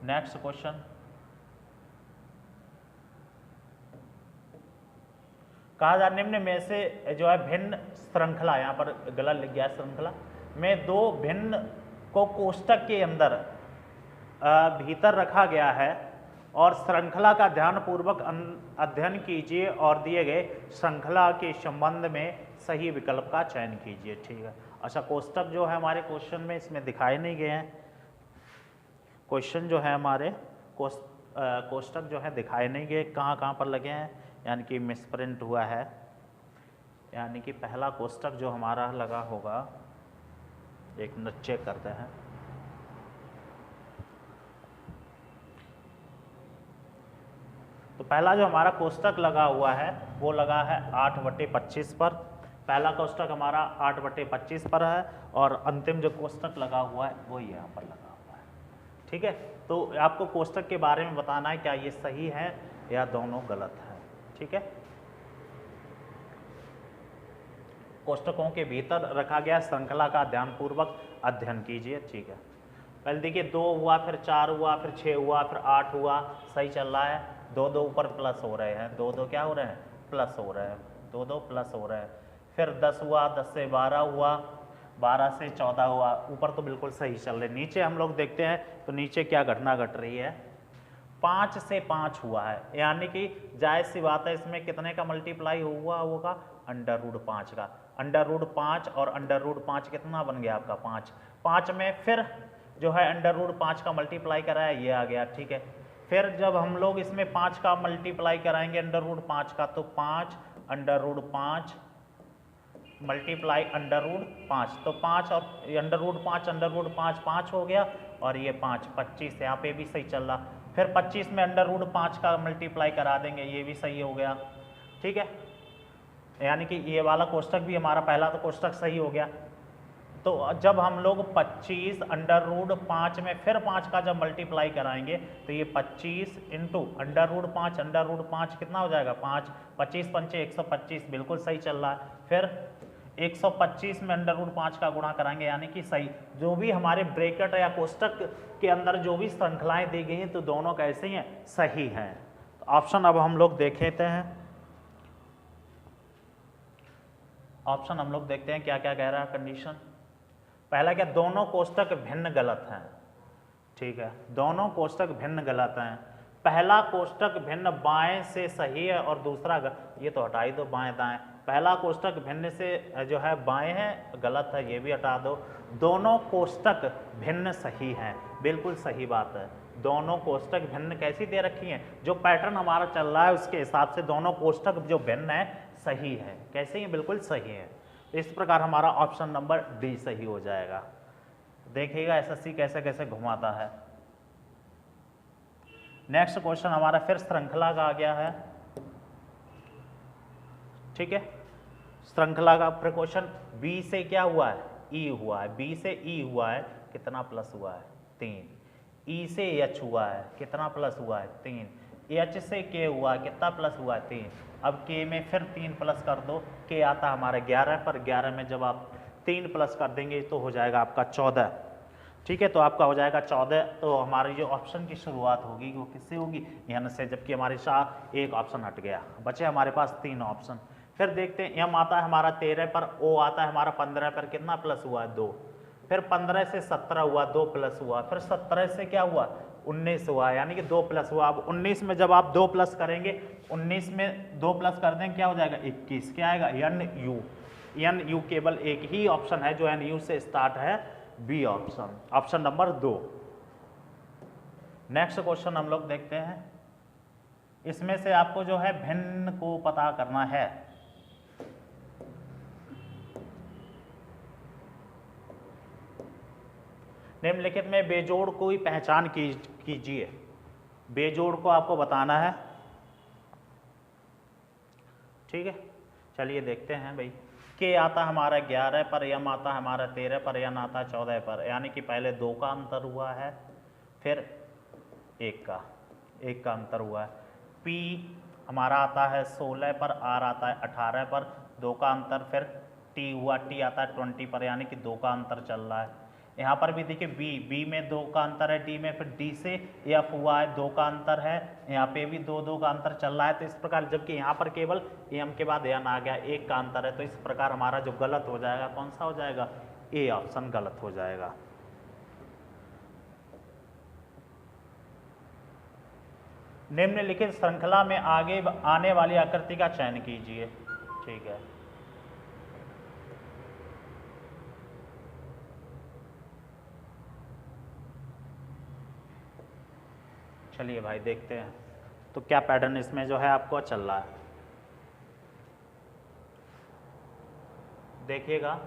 B: नेक्स्ट क्वेश्चन, कहा जा निम्न में से जो है भिन्न श्रृंखला, यहाँ पर गलत लिख गया श्रृंखला में 2 भिन्न को कोष्टक के अंदर भीतर रखा गया है और श्रृंखला का ध्यानपूर्वक अध्ययन कीजिए और दिए गए श्रृंखला के संबंध में सही विकल्प का चयन कीजिए, ठीक है। अच्छा, कोष्टक जो है हमारे क्वेश्चन में इसमें दिखाए नहीं गए हैं, क्वेश्चन जो है हमारे कोष्टक जो है दिखाए नहीं गए, कहाँ कहाँ पर लगे हैं, यानी कि मिसप्रिंट हुआ है। यानी कि पहला कोष्टक जो हमारा लगा होगा, एक मिनट चेक करते हैं। तो पहला जो हमारा कोष्टक लगा हुआ है वो लगा है 8/25 पर। पहला कोष्टक हमारा 8/25 पर है और अंतिम जो कोष्टक लगा हुआ है वो यहाँ पर लगा हुआ है। ठीक है, तो आपको कोष्टक के बारे में बताना है क्या ये सही है या दोनों गलत है। ठीक है, कोष्टकों के भीतर रखा गया श्रृंखला का ध्यानपूर्वक अध्ययन कीजिए। ठीक है, पहले देखिए 2 हुआ, फिर 4 हुआ, फिर 6 हुआ, फिर 8 हुआ, सही चल रहा है। 2 ऊपर प्लस हो रहे हैं, 2 क्या हो रहे हैं, प्लस हो रहे हैं, 2 प्लस हो रहे हैं। फिर 10 हुआ, 10 से 12 हुआ, 12 से 14 हुआ। ऊपर तो बिल्कुल सही चल रहे। नीचे हम लोग देखते हैं तो नीचे क्या घटना घट रही है, 5 से 5 हुआ है, यानी कि जायज़ सी बात है इसमें कितने का मल्टीप्लाई हुआ होगा, √5 का। √5 और √5 कितना बन गया आपका 5। 5 में फिर जो है √5 का मल्टीप्लाई कराया, ये आ गया। ठीक है, फिर जब हम लोग इसमें 5 का मल्टीप्लाई कराएंगे √5 का, तो 5 √5 मल्टीप्लाई √5, तो 5 और √5 5 हो गया, और ये 5 25, यहाँ पे भी सही चल रहा। फिर 25 में √5 का मल्टीप्लाई करा देंगे, ये भी सही हो गया। ठीक है, यानी कि ये वाला कोष्टक भी हमारा पहला तो कोष्टक सही हो गया। तो जब हम लोग 25 √5 में फिर 5 का जब मल्टीप्लाई कराएंगे तो ये 25 इंटू √5 कितना हो जाएगा 5, 25 पंचे 125, बिल्कुल सही चल रहा है। फिर 125 में √5 का गुणा कराएंगे, यानी कि सही। जो भी हमारे ब्रैकेट या कोष्टक के अंदर जो भी श्रृंखलाएं दी गई हैं तो दोनों कैसे हैं, सही हैं। तो ऑप्शन अब हम लोग देख लेते हैं। ऑप्शन हम लोग देखते हैं क्या क्या कह रहा है कंडीशन। पहला क्या, दोनों कोष्टक भिन्न गलत हैं। ठीक है, दोनों कोष्टक भिन्न गलत हैं। पहला कोष्टक भिन्न बाएं से सही है और दूसरा ये तो हटा ही दो, बाएं दाएं। पहला कोष्टक भिन्न से जो है बाएं है, गलत है, ये भी हटा दो। दोनों कोष्टक भिन्न सही हैं, बिल्कुल सही बात है। दोनों कोष्टक भिन्न कैसी दे रखी हैं, जो पैटर्न हमारा चल रहा है उसके हिसाब से दोनों कोष्टक जो भिन्न है सही है। कैसे हैं, बिल्कुल सही है। इस प्रकार हमारा ऑप्शन नंबर डी सही हो जाएगा। देखिएगा एसएससी कैसे कैसे घुमाता है। नेक्स्ट क्वेश्चन हमारा फिर श्रृंखला का आ गया है। ठीक है, श्रृंखला का फिर क्वेश्चन, बी से क्या हुआ है, ई हुआ है, बी से ई हुआ है, कितना प्लस हुआ है 3। ई से एच हुआ है, कितना प्लस हुआ है 3। एच से के हुआ है, कितना प्लस हुआ है 3। अब के में फिर 3 प्लस कर दो, के आता है हमारे 11 पर, 11 में जब आप 3 प्लस कर देंगे तो हो जाएगा आपका 14। ठीक है, तो आपका हो जाएगा 14। तो हमारी जो ऑप्शन की शुरुआत होगी वो किससे होगी, यहाँ से, जबकि हमारे साथ एक ऑप्शन हट गया, बचे हमारे पास 3 ऑप्शन। फिर देखते हैं, एम आता है हमारा 13 पर, ओ आता है हमारा 15 पर, कितना प्लस हुआ है 2। फिर 15 से 17 हुआ, 2 प्लस हुआ। फिर 17 से क्या हुआ 19 हुआ, यानी कि 2 प्लस हुआ। अब 19 में जब आप 2 प्लस करेंगे, 19 में 2 प्लस कर देंगे क्या हो जाएगा 21, क्या आएगा एन यू। केवल एक ही ऑप्शन है जो एन यू से स्टार्ट है, B option, option number 2। Next question हम लोग देखते हैं। इसमें से आपको जो है भिन्न को पता करना है। निम्नलिखित में बेजोड़ की पहचान कीजिए। बेजोड़ को आपको बताना है। ठीक है, चलिए देखते हैं भाई। के आता हमारा 11 पर, यम आता हमारा 13 पर, यन आता 14 पर, यानी कि पहले 2 का अंतर हुआ है, फिर 1 का अंतर हुआ है। पी हमारा आता है 16 पर, आर आता है 18 पर, 2 का अंतर, फिर टी हुआ, टी आता है 20 पर, यानी कि 2 का अंतर चल रहा है। यहाँ पर भी देखिए बी में 2 का अंतर है, डी में, फिर डी से एफ हुआ है, 2 का अंतर है, यहाँ पे भी 2 का अंतर चल रहा है। तो इस प्रकार, जबकि यहाँ पर केवल एम के बाद एन आ गया, 1 का अंतर है, तो इस प्रकार हमारा जो गलत हो जाएगा कौन सा हो जाएगा, ए ऑप्शन गलत हो जाएगा। निम्नलिखित श्रृंखला में आगे आने वाली आकृति का चयन कीजिए। ठीक है, चलिए भाई देखते हैं तो क्या पैटर्न इसमें जो है आपको चल रहा है। देखिएगा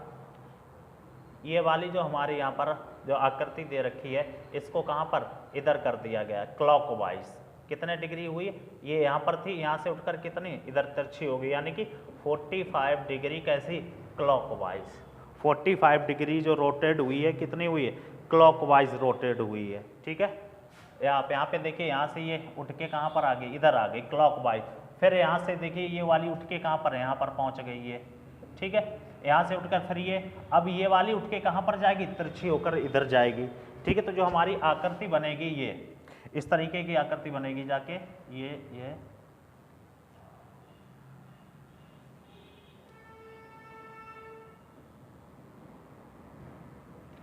B: ये वाली जो हमारी यहाँ पर जो आकृति दे रखी है इसको कहाँ पर इधर कर दिया गया क्लॉकवाइज। कितने डिग्री हुई, ये यहाँ पर थी, यहाँ से उठकर कितनी इधर तिरछी हो गई, यानी कि 45 डिग्री कैसी क्लॉकवाइज। 45 डिग्री जो रोटेट हुई है कितनी हुई है क्लॉकवाइज रोटेट हुई है। ठीक है, आप यहाँ पे देखिए यहाँ से ये उठ के कहाँ पर आ गई, इधर आ गई क्लॉकवाइज। फिर यहाँ से देखिए ये वाली उठ के कहाँ पर है, यहाँ पर पहुँच गई है। ठीक है, यहाँ से उठकर फिर ये अब ये वाली उठ के कहाँ पर जाएगी, तिरछी होकर इधर जाएगी। ठीक है, तो जो हमारी आकृति बनेगी ये इस तरीके की आकृति बनेगी जाके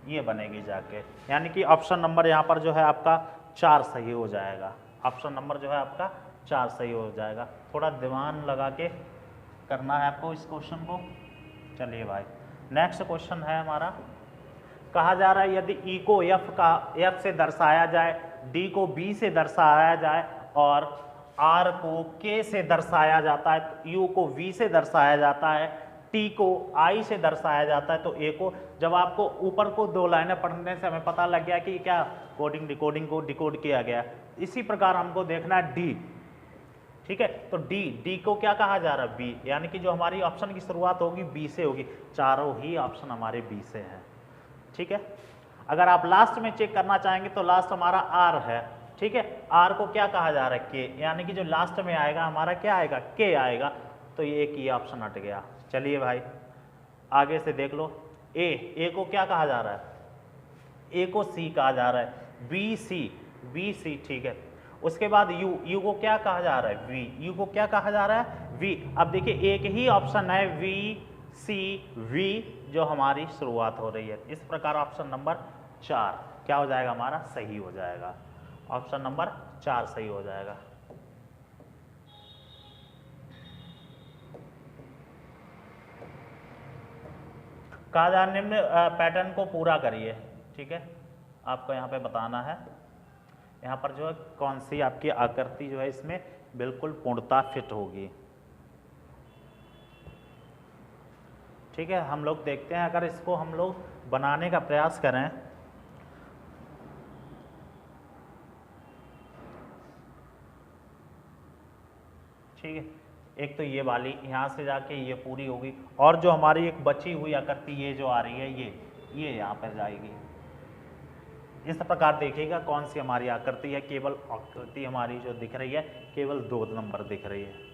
B: ये बनेगी जाके, यानी कि ऑप्शन नंबर यहाँ पर जो है आपका 4 सही हो जाएगा। ऑप्शन नंबर जो है आपका 4 सही हो जाएगा। थोड़ा दिमाग लगा के करना है आपको इस क्वेश्चन को। चलिए भाई, नेक्स्ट क्वेश्चन है हमारा, कहा जा रहा है यदि ई को एफ से दर्शाया जाए, डी को बी से दर्शाया जाए और आर को के से दर्शाया जाता है, तो यू को वी से दर्शाया जाता है, टी को आई से दर्शाया जाता है, तो ए को, जब आपको ऊपर को 2 लाइनें पढ़ने से हमें पता लग गया कि क्या कोडिंग डिकोडिंग को डिकोड किया गया। इसी प्रकार हमको देखना है डी। ठीक है, तो डी को क्या कहा जा रहा है, बी, यानी कि जो हमारी ऑप्शन की शुरुआत होगी बी से होगी। चारों ही ऑप्शन हमारे बी से हैं। ठीक है, अगर आप लास्ट में चेक करना चाहेंगे तो लास्ट हमारा आर है। ठीक है, आर को क्या कहा जा रहा है, के, यानी कि जो लास्ट में आएगा हमारा क्या आएगा, के आएगा, तो ये एक ही ऑप्शन हट गया। चलिए भाई आगे से देख लो, ए को क्या कहा जा रहा है, ए को सी कहा जा रहा है, बी सी। ठीक है, उसके बाद यू को क्या कहा जा रहा है, वी, यू को क्या कहा जा रहा है, वी। अब देखिए एक ही ऑप्शन है वी सी वी जो हमारी शुरुआत हो रही है। इस प्रकार ऑप्शन नंबर 4 क्या हो जाएगा हमारा, सही हो जाएगा। ऑप्शन नंबर 4 सही हो जाएगा। कहा जा निम्न पैटर्न को पूरा करिए। ठीक है, आपको यहाँ पे बताना है, यहाँ पर जो है कौन सी आपकी आकृति जो है इसमें बिल्कुल पूर्णता फिट होगी। ठीक है, हम लोग देखते हैं अगर इसको हम लोग बनाने का प्रयास करें, ठीक है, एक तो ये वाली यहाँ से जाके ये पूरी होगी, और जो हमारी एक बची हुई आकृति ये जो आ रही है ये यहाँ पर जाएगी। इस प्रकार देखिएगा कौन सी हमारी आकृति है, केवल आकृति हमारी जो दिख रही है केवल 2 नंबर दिख रही है।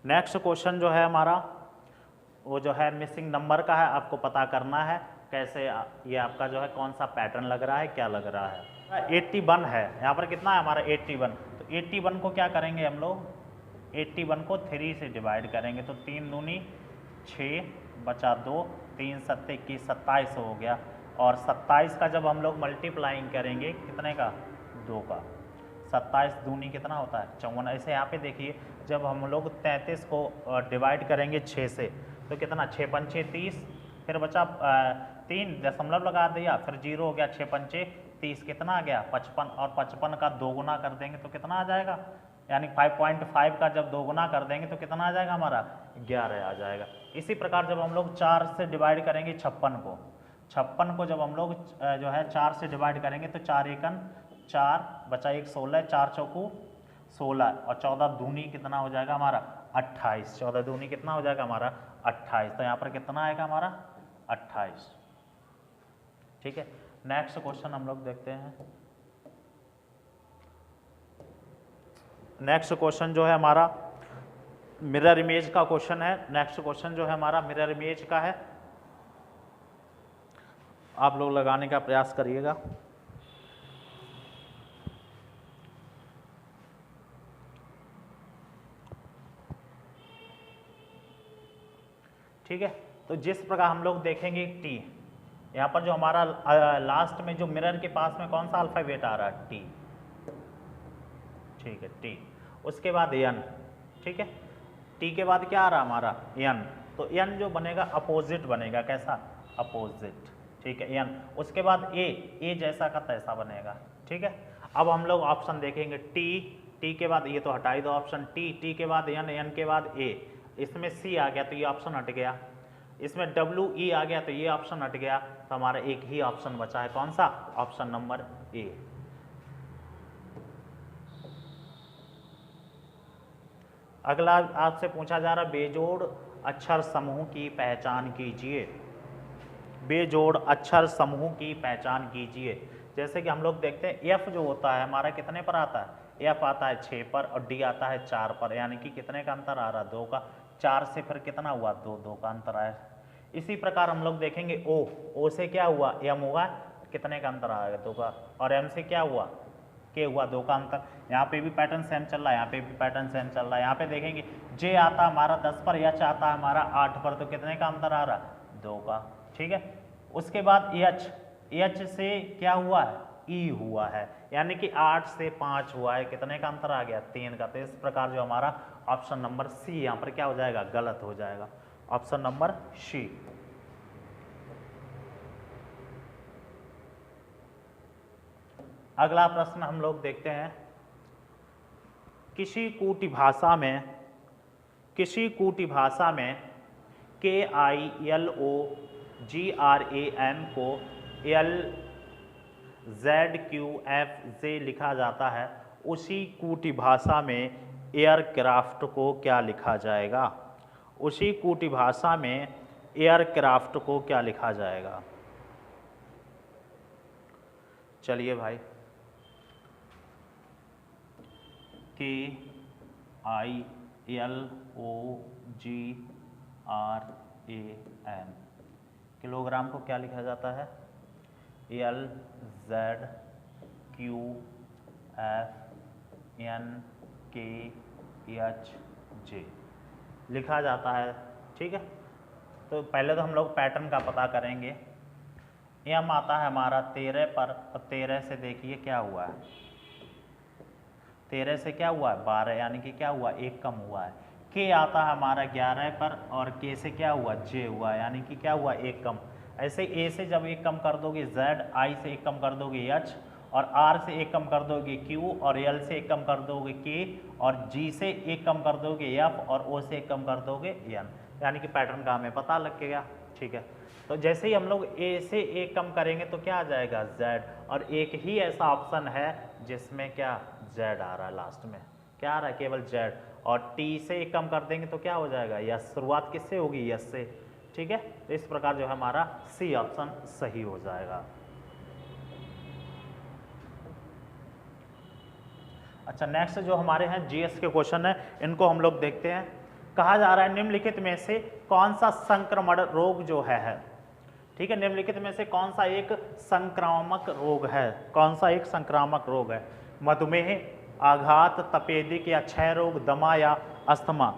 B: नेक्स्ट क्वेश्चन जो है हमारा वो जो है मिसिंग नंबर का है, आपको पता करना है कैसे ये आपका जो है कौन सा पैटर्न लग रहा है, क्या लग रहा है। 81 है, यहाँ पर कितना है हमारा 81, तो 81 को क्या करेंगे हम लोग, 81 को 3 से डिवाइड करेंगे, तो 3 दूनी 6 बचा 2, 3 7 21 27 हो गया, और 27 का जब हम लोग मल्टीप्लाइंग करेंगे कितने का, 2 का, 27 दूनी कितना होता है 54। ऐसे यहाँ पे देखिए जब हम लोग 33 को डिवाइड करेंगे 6 से तो कितना, 6 पंचे 30, फिर बचा 3 दशमलव लगा दिया, फिर 0 हो गया, 6 पंचे 30, कितना आ गया 55, और 55 का 2 गुना कर देंगे तो कितना आ जाएगा, यानी 5.5 का जब 2 गुना कर देंगे तो कितना आ जाएगा हमारा 11 आ जाएगा। इसी प्रकार जब हम लोग 4 से डिवाइड करेंगे 56 को जब हम लोग जो है 4 से डिवाइड करेंगे तो 4 एकन 4 बचा 1 16, 4 चौकू 16, और 14 दूनी कितना हो जाएगा हमारा 28, 14 दूनी कितना हो जाएगा हमारा 28, तो यहाँ पर कितना आएगा हमारा 28। ठीक है, नेक्स्ट क्वेश्चन हम लोग देखते हैं। नेक्स्ट क्वेश्चन जो है हमारा मिरर इमेज का क्वेश्चन है। नेक्स्ट क्वेश्चन जो है हमारा मिरर इमेज का है, आप लोग लगाने का प्रयास करिएगा। ठीक है, तो जिस प्रकार हम लोग देखेंगे टी, यहाँ पर जो हमारा लास्ट में जो मिरर के पास में कौन सा अल्फाबेट आ रहा है, टी। ठीक है, टी, उसके बाद एन। ठीक है, टी के बाद क्या आ रहा है हमारा एन, तो एन जो बनेगा अपोजिट बनेगा, कैसा अपोजिट। ठीक है, एन, उसके बाद ए जैसा का तैसा बनेगा। ठीक है, अब हम लोग ऑप्शन देखेंगे टी के बाद ये तो हटा ही दो ऑप्शन, टी के बाद एन के बाद ए, इसमें सी आ गया तो ये ऑप्शन हट गया, इसमें डब्ल्यू ई आ गया तो ये ऑप्शन हट गया, तो हमारा एक ही ऑप्शन बचा है, कौन सा? Option number A. अगला आपसे पूछा जा रहा बेजोड़ अक्षर समूह की पहचान कीजिए। बेजोड़ अक्षर समूह की पहचान कीजिए। जैसे कि हम लोग देखते हैं एफ जो होता है हमारा कितने पर आता है? एफ आता है 6 पर और डी आता है 4 पर, यानी कि कितने का अंतर आ रहा है? 2 का। 4 से फिर कितना हुआ? 2 का अंतर आया। इसी प्रकार हम लोग देखेंगे ओ से क्या हुआ? एम हुआ, कितने का अंतर आएगा? 2 का। और एम से क्या हुआ? के हुआ, 2 का अंतर। यहाँ पे भी पैटर्न सेम चल रहा है, यहाँ पे भी पैटर्न सेम चल रहा है। यहाँ पे देखेंगे जे आता हमारा 10 पर, एच आता है हमारा 8 पर, तो कितने का अंतर आ रहा? 2 का। ठीक है। उसके बाद एच से क्या हुआ है? ई हुआ है, यानी कि 8 से 5 हुआ है, कितने का अंतर आ गया? 3 का। तो इस प्रकार जो हमारा ऑप्शन नंबर सी यहाँ पर क्या हो जाएगा? गलत हो जाएगा। Option number C. अगला प्रश्न हम लोग देखते हैं, किसी कूटी भाषा में KILOGRAM को LZQFJ लिखा जाता है, उसी कूटी भाषा में एयरक्राफ्ट को क्या लिखा जाएगा? उसी कूटी भाषा में एयरक्राफ्ट को क्या लिखा जाएगा? चलिए भाई, KILOGRAM किलोग्राम को क्या लिखा जाता है? LZQFNKHJ लिखा जाता है। ठीक है। तो पहले तो हम लोग पैटर्न का पता करेंगे। एम आता है हमारा 13 पर, और 13 से देखिए क्या हुआ है? 13 से क्या हुआ है? 12, यानी कि क्या हुआ? 1 कम हुआ है। के आता है हमारा 11 पर, और के से क्या हुआ? जे हुआ, यानी कि क्या हुआ? 1 कम। ऐसे ए से जब 1 कम कर दोगे जेड, आई से 1 कम कर दोगे एच, और आर से 1 कम कर दोगे क्यू, और एल से 1 कम कर दोगे के, और जी से 1 कम कर दोगे एफ, और ओ से 1 कम कर दोगे एन, यानी कि पैटर्न का हमें पता लग गया। ठीक है। तो जैसे ही हम लोग ए से 1 कम करेंगे तो क्या आ जाएगा? जेड। और एक ही ऐसा ऑप्शन है जिसमें क्या? जेड आ रहा है लास्ट में। क्या आ रहा है? केवल जेड। और टी से 1 कम कर देंगे तो क्या हो जाएगा? यस। शुरुआत किससे होगी? यस से। ठीक है। तो इस प्रकार जो है हमारा सी ऑप्शन सही हो जाएगा। अच्छा, नेक्स्ट जो हमारे हैं जीएस के क्वेश्चन है, इनको हम लोग देखते हैं। कहा जा रहा है निम्नलिखित में से कौन सा संक्रमण रोग जो है, ठीक है, निम्नलिखित में से कौन सा एक संक्रामक रोग है? कौन सा एक संक्रामक रोग है? मधुमेह, आघात, तपेदिक या क्षय रोग, दमा या अस्थमा।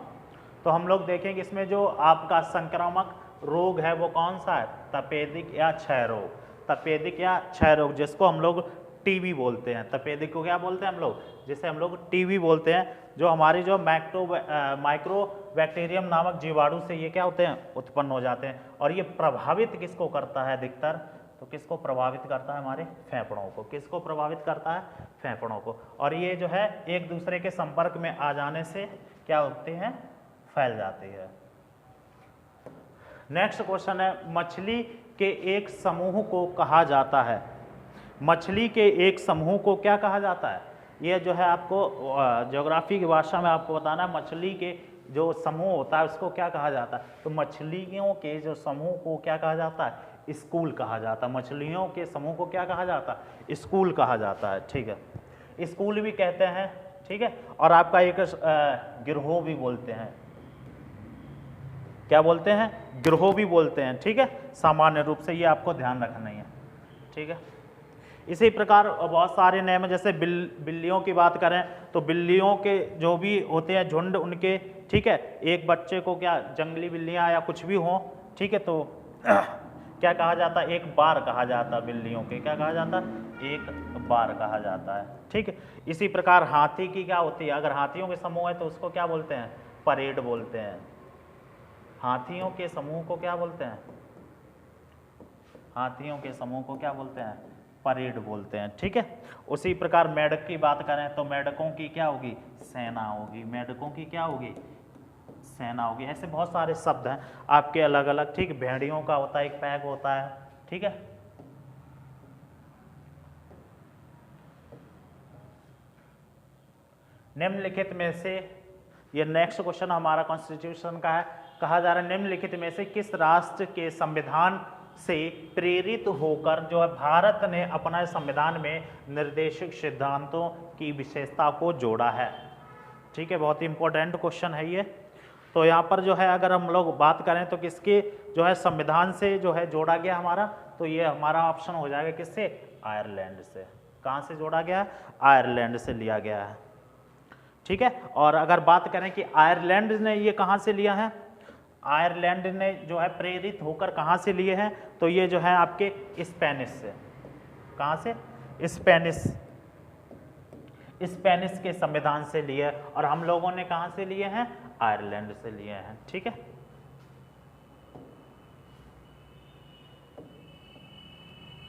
B: तो हम लोग देखेंगे इसमें जो आपका संक्रामक रोग है वो कौन सा है? तपेदिक या क्षय रोग। तपेदिक या क्षय रोग, जिसको हम लोग टीबी बोलते हैं। तपेदिक को क्या बोलते हैं हम लोग? जिसे हम लोग टीबी बोलते हैं। जो हमारी जो माइक्रोबैक्टीरियम नामक जीवाणु से ये क्या होते हैं? उत्पन्न हो जाते हैं। और ये प्रभावित किसको करता है अधिकतर? तो किसको प्रभावित करता है? हमारे फेफड़ों को। किसको प्रभावित करता है? फेफड़ों को। और ये जो है एक दूसरे के संपर्क में आ जाने से क्या होते हैं? फैल जाती है। नेक्स्ट क्वेश्चन है, मछली के एक समूह को कहा जाता है। मछली के एक समूह को क्या कहा जाता है? ये जो है आपको ज्योग्राफी की भाषा में आपको बताना है। मछली के जो समूह होता है उसको क्या कहा जाता है? तो मछलियों के जो समूह को क्या कहा जाता है? स्कूल कहा जाता है। मछलियों के समूह को क्या कहा जाता है? स्कूल कहा जाता है। ठीक है, स्कूल भी कहते हैं। ठीक है। और आपका एक गिरोह भी बोलते हैं। क्या बोलते हैं? गिरोह भी बोलते हैं। ठीक है, सामान्य रूप से ये आपको ध्यान रखना ही है। ठीक है। इसी प्रकार बहुत सारे नेम है, जैसे बिल्लियों की बात करें तो बिल्लियों के जो भी होते हैं झुंड उनके, ठीक है, एक बच्चे को क्या जंगली बिल्लियां या कुछ भी हो, ठीक है, तो क्या कहा जाता है? एक बार कहा जाता है बिल्लियों के। क्या कहा जाता है? एक बार कहा जाता है। ठीक है। इसी प्रकार हाथी की क्या होती है? अगर हाथियों के समूह है तो उसको क्या बोलते हैं? परेड बोलते हैं। हाथियों के समूह को क्या बोलते हैं? हाथियों के समूह को क्या बोलते हैं? परेड बोलते हैं, ठीक है। उसी प्रकार मेढक की बात करें तो मेढकों की क्या होगी, सेना होगी, मेढकों की क्या होगी, सेना होगी। ऐसे बहुत सारे शब्द हैं आपके अलग अलग, ठीक। भेड़ियों का होता है एक पैक होता है, ठीक है। निम्नलिखित में से, ये नेक्स्ट क्वेश्चन हमारा कॉन्स्टिट्यूशन का है, कहा जा रहा है निम्नलिखित में से किस राष्ट्र के संविधान से प्रेरित होकर जो है भारत ने अपना संविधान में निर्देशित सिद्धांतों की विशेषता को जोड़ा है, ठीक है। बहुत ही इंपॉर्टेंट क्वेश्चन है ये। तो यहाँ पर जो है अगर हम लोग बात करें तो किसके जो है संविधान से जो है जोड़ा गया हमारा, तो ये हमारा ऑप्शन हो जाएगा किससे, आयरलैंड से। कहाँ से जोड़ा गया है, आयरलैंड से लिया गया है, ठीक है। और अगर बात करें कि आयरलैंड ने ये कहाँ से लिया है, आयरलैंड ने जो है प्रेरित होकर कहाँ से लिए हैं, तो ये जो है आपके स्पेनिश से। कहाँ से, स्पेनिश के संविधान से लिए, और हम लोगों ने कहाँ से लिए हैं, आयरलैंड से लिए हैं, ठीक है।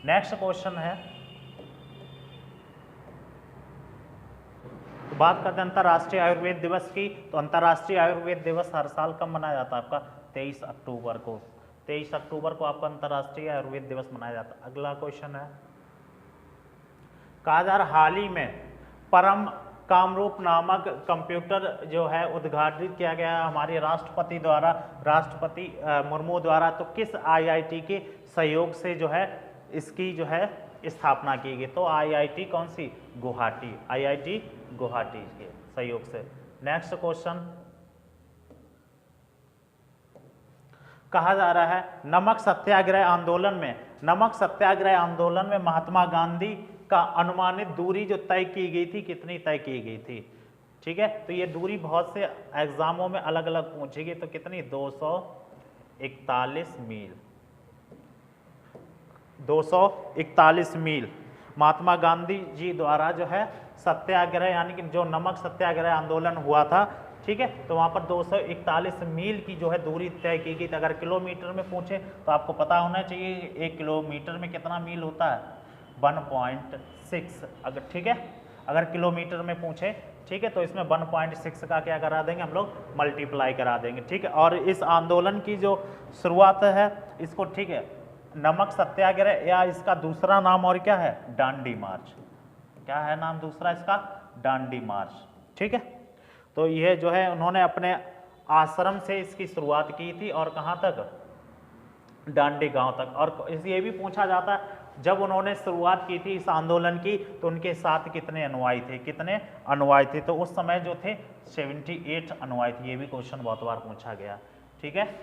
B: नेक्स्ट क्वेश्चन है, तो बात करते हैं अंतर्राष्ट्रीय आयुर्वेद दिवस की। तो अंतर्राष्ट्रीय आयुर्वेद दिवस हर साल कब मनाया जाता है आपका, 23 अक्टूबर को। 23 अक्टूबर को आपका अंतर्राष्ट्रीय आयुर्वेद दिवस मनाया जाता है। अगला क्वेश्चन है, कहा जा रहा हाल ही में परम कामरूप नामक कंप्यूटर जो है उद्घाटित किया गया है हमारे राष्ट्रपति द्वारा, राष्ट्रपति मुर्मू द्वारा। तो किस आईआईटी के सहयोग से जो है इसकी जो है स्थापना की गई, तो आईआईटी कौन सी, गुवाहाटी, आईआईटी गुवाहाटी के सहयोग से। नेक्स्ट क्वेश्चन, कहा जा रहा है नमक सत्याग्रह आंदोलन में महात्मा गांधी का अनुमानित दूरी जो तय की गई थी, कितनी तय की गई थी, ठीक है। तो ये दूरी बहुत से एग्जामों में अलग अलग पूछी गई, तो कितनी, 241 मील, 241 मील महात्मा गांधी जी द्वारा जो है सत्याग्रह, यानी कि जो नमक सत्याग्रह आंदोलन हुआ था, ठीक है। तो वहाँ पर 241 मील की जो है दूरी तय की गई। तो अगर किलोमीटर में पूछे तो आपको पता होना चाहिए 1 किलोमीटर में कितना मील होता है, 1.6, अगर ठीक है, अगर किलोमीटर में पूछे, ठीक है, तो इसमें 1.6 का क्या करा देंगे हम लोग, मल्टीप्लाई करा देंगे, ठीक है। और इस आंदोलन की जो शुरुआत है इसको, ठीक है, नमक सत्याग्रह या इसका दूसरा नाम और क्या है, डांडी मार्च। क्या है नाम दूसरा इसका, डांडी मार्च, ठीक है। तो यह जो है उन्होंने अपने आश्रम से इसकी शुरुआत की थी, और कहाँ तक, डांडी गांव तक। और ये भी पूछा जाता है जब उन्होंने शुरुआत की थी इस आंदोलन की तो उनके साथ कितने अनुयायी थे, कितने अनुयायी थे, तो उस समय जो थे 78 अनुयायी थे। ये भी क्वेश्चन बहुत बार पूछा गया, ठीक है।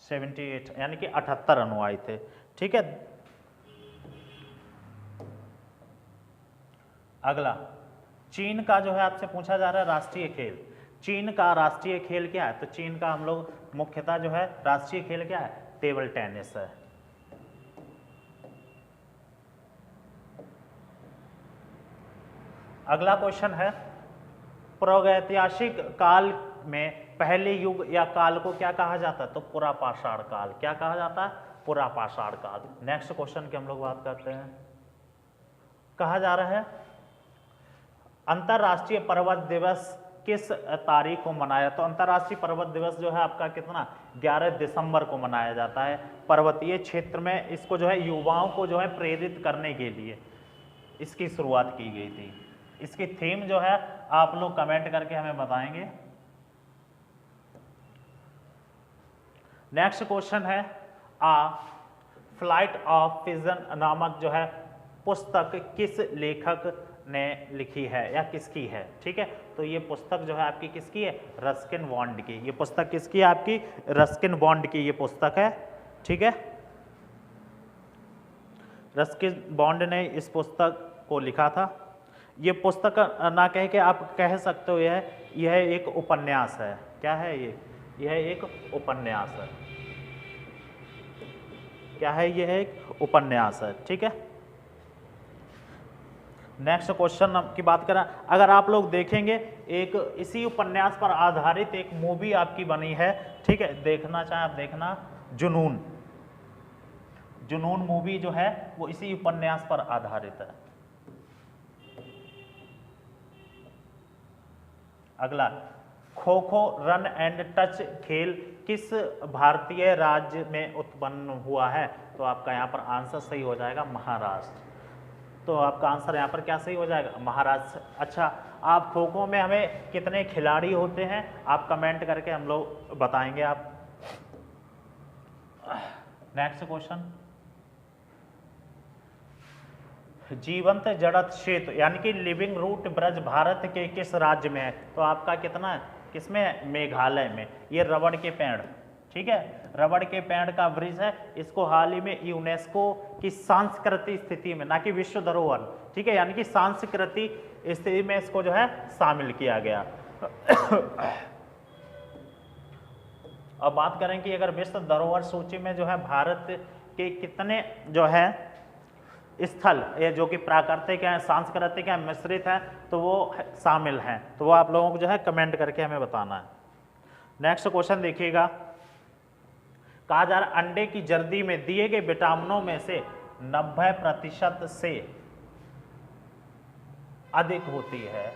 B: 78 यानी कि 78 अनुयायी थे, ठीक है। अगला, चीन का जो है आपसे पूछा जा रहा है राष्ट्रीय खेल। चीन का राष्ट्रीय खेल क्या है, तो चीन का हम लोग मुख्यतः जो है राष्ट्रीय खेल क्या है, टेबल टेनिस है। अगला क्वेश्चन है, प्रागैतिहासिक काल में पहले युग या काल को क्या कहा जाता है, तो पुरापाषाण काल। क्या कहा जाता है, पुरापाषाण काल। नेक्स्ट क्वेश्चन की हम लोग बात करते हैं, कहा जा रहा है अंतरराष्ट्रीय पर्वत दिवस किस तारीख को मनाया, तो अंतरराष्ट्रीय पर्वत दिवस जो है आपका कितना, 11 दिसंबर को मनाया जाता है। पर्वतीय क्षेत्र में इसको जो है युवाओं को जो है प्रेरित करने के लिए इसकी शुरुआत की गई थी। इसकी थीम जो है आप लोग कमेंट करके हमें बताएंगे। नेक्स्ट क्वेश्चन है, फ्लाइट ऑफ पिजन नामक जो है पुस्तक किस लेखक ने लिखी है या किसकी है, ठीक है। तो ये पुस्तक जो है आपकी किसकी है, रस्किन बॉन्ड की। ये पुस्तक किसकी है आपकी, रस्किन बॉन्ड की ये पुस्तक है, ठीक है। रस्किन बॉन्ड ने इस पुस्तक को लिखा था। ये पुस्तक ना कह के आप कह सकते हो यह एक उपन्यास है। क्या है ये, यह एक उपन्यास है। क्या है, यह एक उपन्यास है, ठीक है। नेक्स्ट क्वेश्चन की बात करें, अगर आप लोग देखेंगे एक इसी उपन्यास पर आधारित एक मूवी आपकी बनी है, ठीक है। देखना चाहें आप देखना, जुनून। जुनून मूवी जो है वो इसी उपन्यास पर आधारित है। अगला, kho kho run and touch खेल किस भारतीय राज्य में उत्पन्न हुआ है? तो आपका यहाँ पर आंसर सही हो जाएगा महाराष्ट्र। तो आपका आंसर यहाँ पर क्या सही हो जाएगा? महाराष्ट्र। अच्छा, आप खो खो में हमें कितने खिलाड़ी होते हैं आप कमेंट करके हम लोग बताएंगे आप। नेक्स्ट क्वेश्चन, जीवंत जड़त क्षेत्र यानी कि लिविंग रूट ब्रज भारत के किस राज्य में है? तो आपका कितना है, किसमें है? मेघालय में। ये रबड़ के पेड़, ठीक है, रबड़ के पेड़ का ब्रिज है। इसको हाल ही में यूनेस्को की सांस्कृतिक स्थिति में, ना कि विश्व धरोहर, ठीक है, यानी कि सांस्कृतिक स्थिति में इसको जो है शामिल किया गया। अब बात करें कि अगर विश्व धरोहर सूची में जो है भारत के कितने जो है स्थल, ये जो कि प्राकृतिक है, सांस्कृतिक है, मिश्रित है, तो वो शामिल हैं, तो वो आप लोगों को जो है कमेंट करके हमें बताना है। नेक्स्ट क्वेश्चन देखिएगा, कहा जा रहा अंडे की जर्दी में दिए गए विटामिनों में से 90% से अधिक होती है,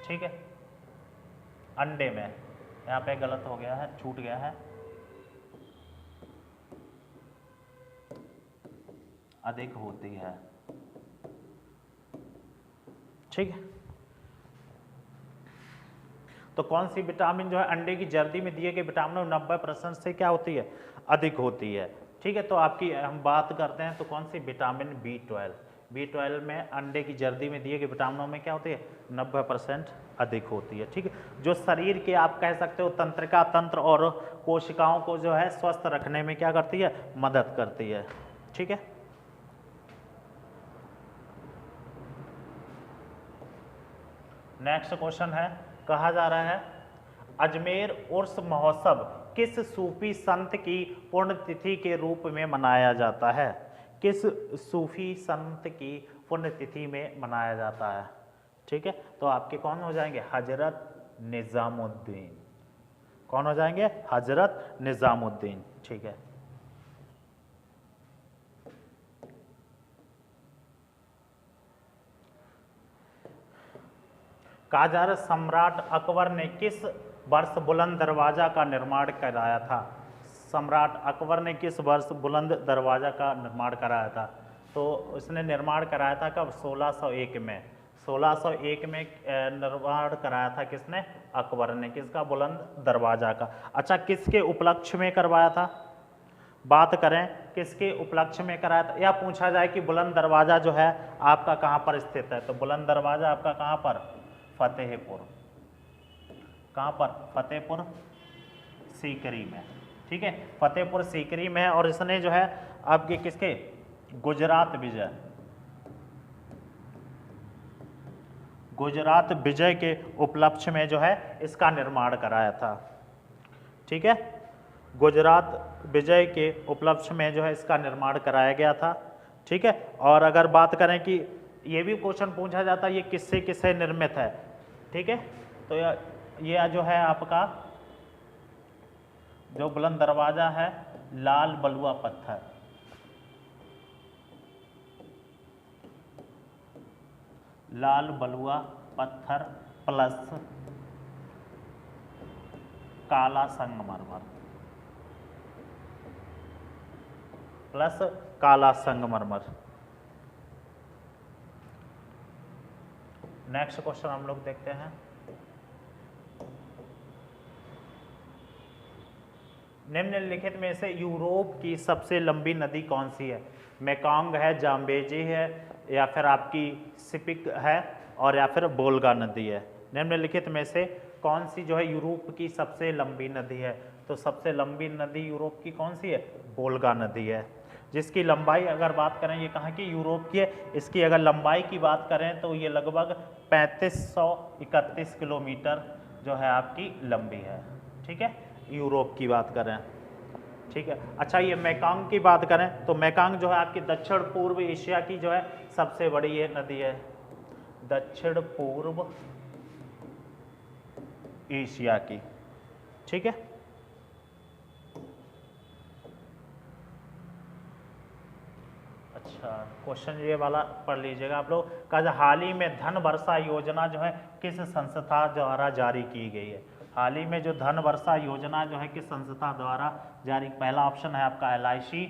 B: ठीक है, अंडे में। यहाँ पे गलत हो गया है, छूट गया है, अधिक होती है, ठीक है। तो कौन सी विटामिन जो है अंडे की जर्दी में दिए गए विटामिनों 90% से क्या होती है? अधिक होती है, ठीक है। तो आपकी हम बात करते हैं तो कौन सी? Vitamin B12। B12 में अंडे की जर्दी में दिए गए विटामिनों में क्या होती है? 90% अधिक होती है, ठीक है। जो शरीर के आप कह सकते हो तंत्रिका तंत्र और कोशिकाओं को जो है स्वस्थ रखने में क्या करती है? मदद करती है, ठीक है। नेक्स्ट क्वेश्चन है, कहा जा रहा है अजमेर उर्स महोत्सव किस सूफी संत की पुण्यतिथि के रूप में मनाया जाता है? किस सूफी संत की पुण्यतिथि में मनाया जाता है, ठीक है। तो आपके कौन हो जाएंगे? हजरत निजामुद्दीन। कौन हो जाएंगे? हजरत निजामुद्दीन, ठीक है। कहा जा रहा सम्राट अकबर ने किस वर्ष बुलंद दरवाजा का निर्माण कराया था? सम्राट अकबर ने किस वर्ष बुलंद दरवाजा का निर्माण कराया था? तो उसने निर्माण कराया था कब? 1601 में। 1601 में निर्माण कराया था किसने? अकबर ने। किसका? बुलंद दरवाजा का। अच्छा, किसके उपलक्ष्य में करवाया था? बात करें किसके उपलक्ष्य में कराया था, या पूछा जाए कि बुलंद दरवाजा जो है आपका कहाँ पर स्थित है? तो बुलंद दरवाजा आपका कहाँ पर? फतेहपुर। कहाँ पर? फतेहपुर सीकरी में, ठीक है, फतेहपुर सीकरी में है। और इसने जो है आपके किसके? गुजरात विजय, गुजरात विजय के उपलक्ष्य में जो है इसका निर्माण कराया था, ठीक है। गुजरात विजय के उपलक्ष्य में जो है इसका निर्माण कराया गया था, ठीक है। और अगर बात करें कि ये भी क्वेश्चन पूछा जाता है ये किससे किससे निर्मित है, ठीक है। तो ये जो है आपका जो बुलंद दरवाजा है लाल बलुआ पत्थर, लाल बलुआ पत्थर प्लस काला संगमरमर, प्लस काला संगमरमर। नेक्स्ट क्वेश्चन हम लोग देखते हैं, निम्नलिखित में से यूरोप की सबसे लंबी नदी कौन सी है? मेकॉन्ग है, जाम्बेजी है, या फिर आपकी सिपिक है, और या फिर वोल्गा नदी है। निम्नलिखित में से कौन सी जो है यूरोप की सबसे लंबी नदी है? तो सबसे लंबी नदी यूरोप की कौन सी है? वोल्गा नदी है, जिसकी लंबाई अगर बात करें ये कहाँ की? यूरोप की है। इसकी अगर लंबाई की बात करें तो ये लगभग 3531 किलोमीटर जो है आपकी लंबी है, ठीक है, यूरोप की बात करें, ठीक है। अच्छा, ये मेकॉन्ग की बात करें तो मेकॉन्ग जो है आपकी दक्षिण पूर्व एशिया की जो है सबसे बड़ी ये नदी है, दक्षिण पूर्व एशिया की, ठीक है। क्वेश्चन ये वाला पढ़ लीजिएगा आप लोग। कहा हाल ही में धन वर्षा योजना जो है किस संस्था द्वारा जारी की गई है? हाल ही में जो धन वर्षा योजना जो है किस संस्था द्वारा जारी? पहला ऑप्शन है आपका LIC,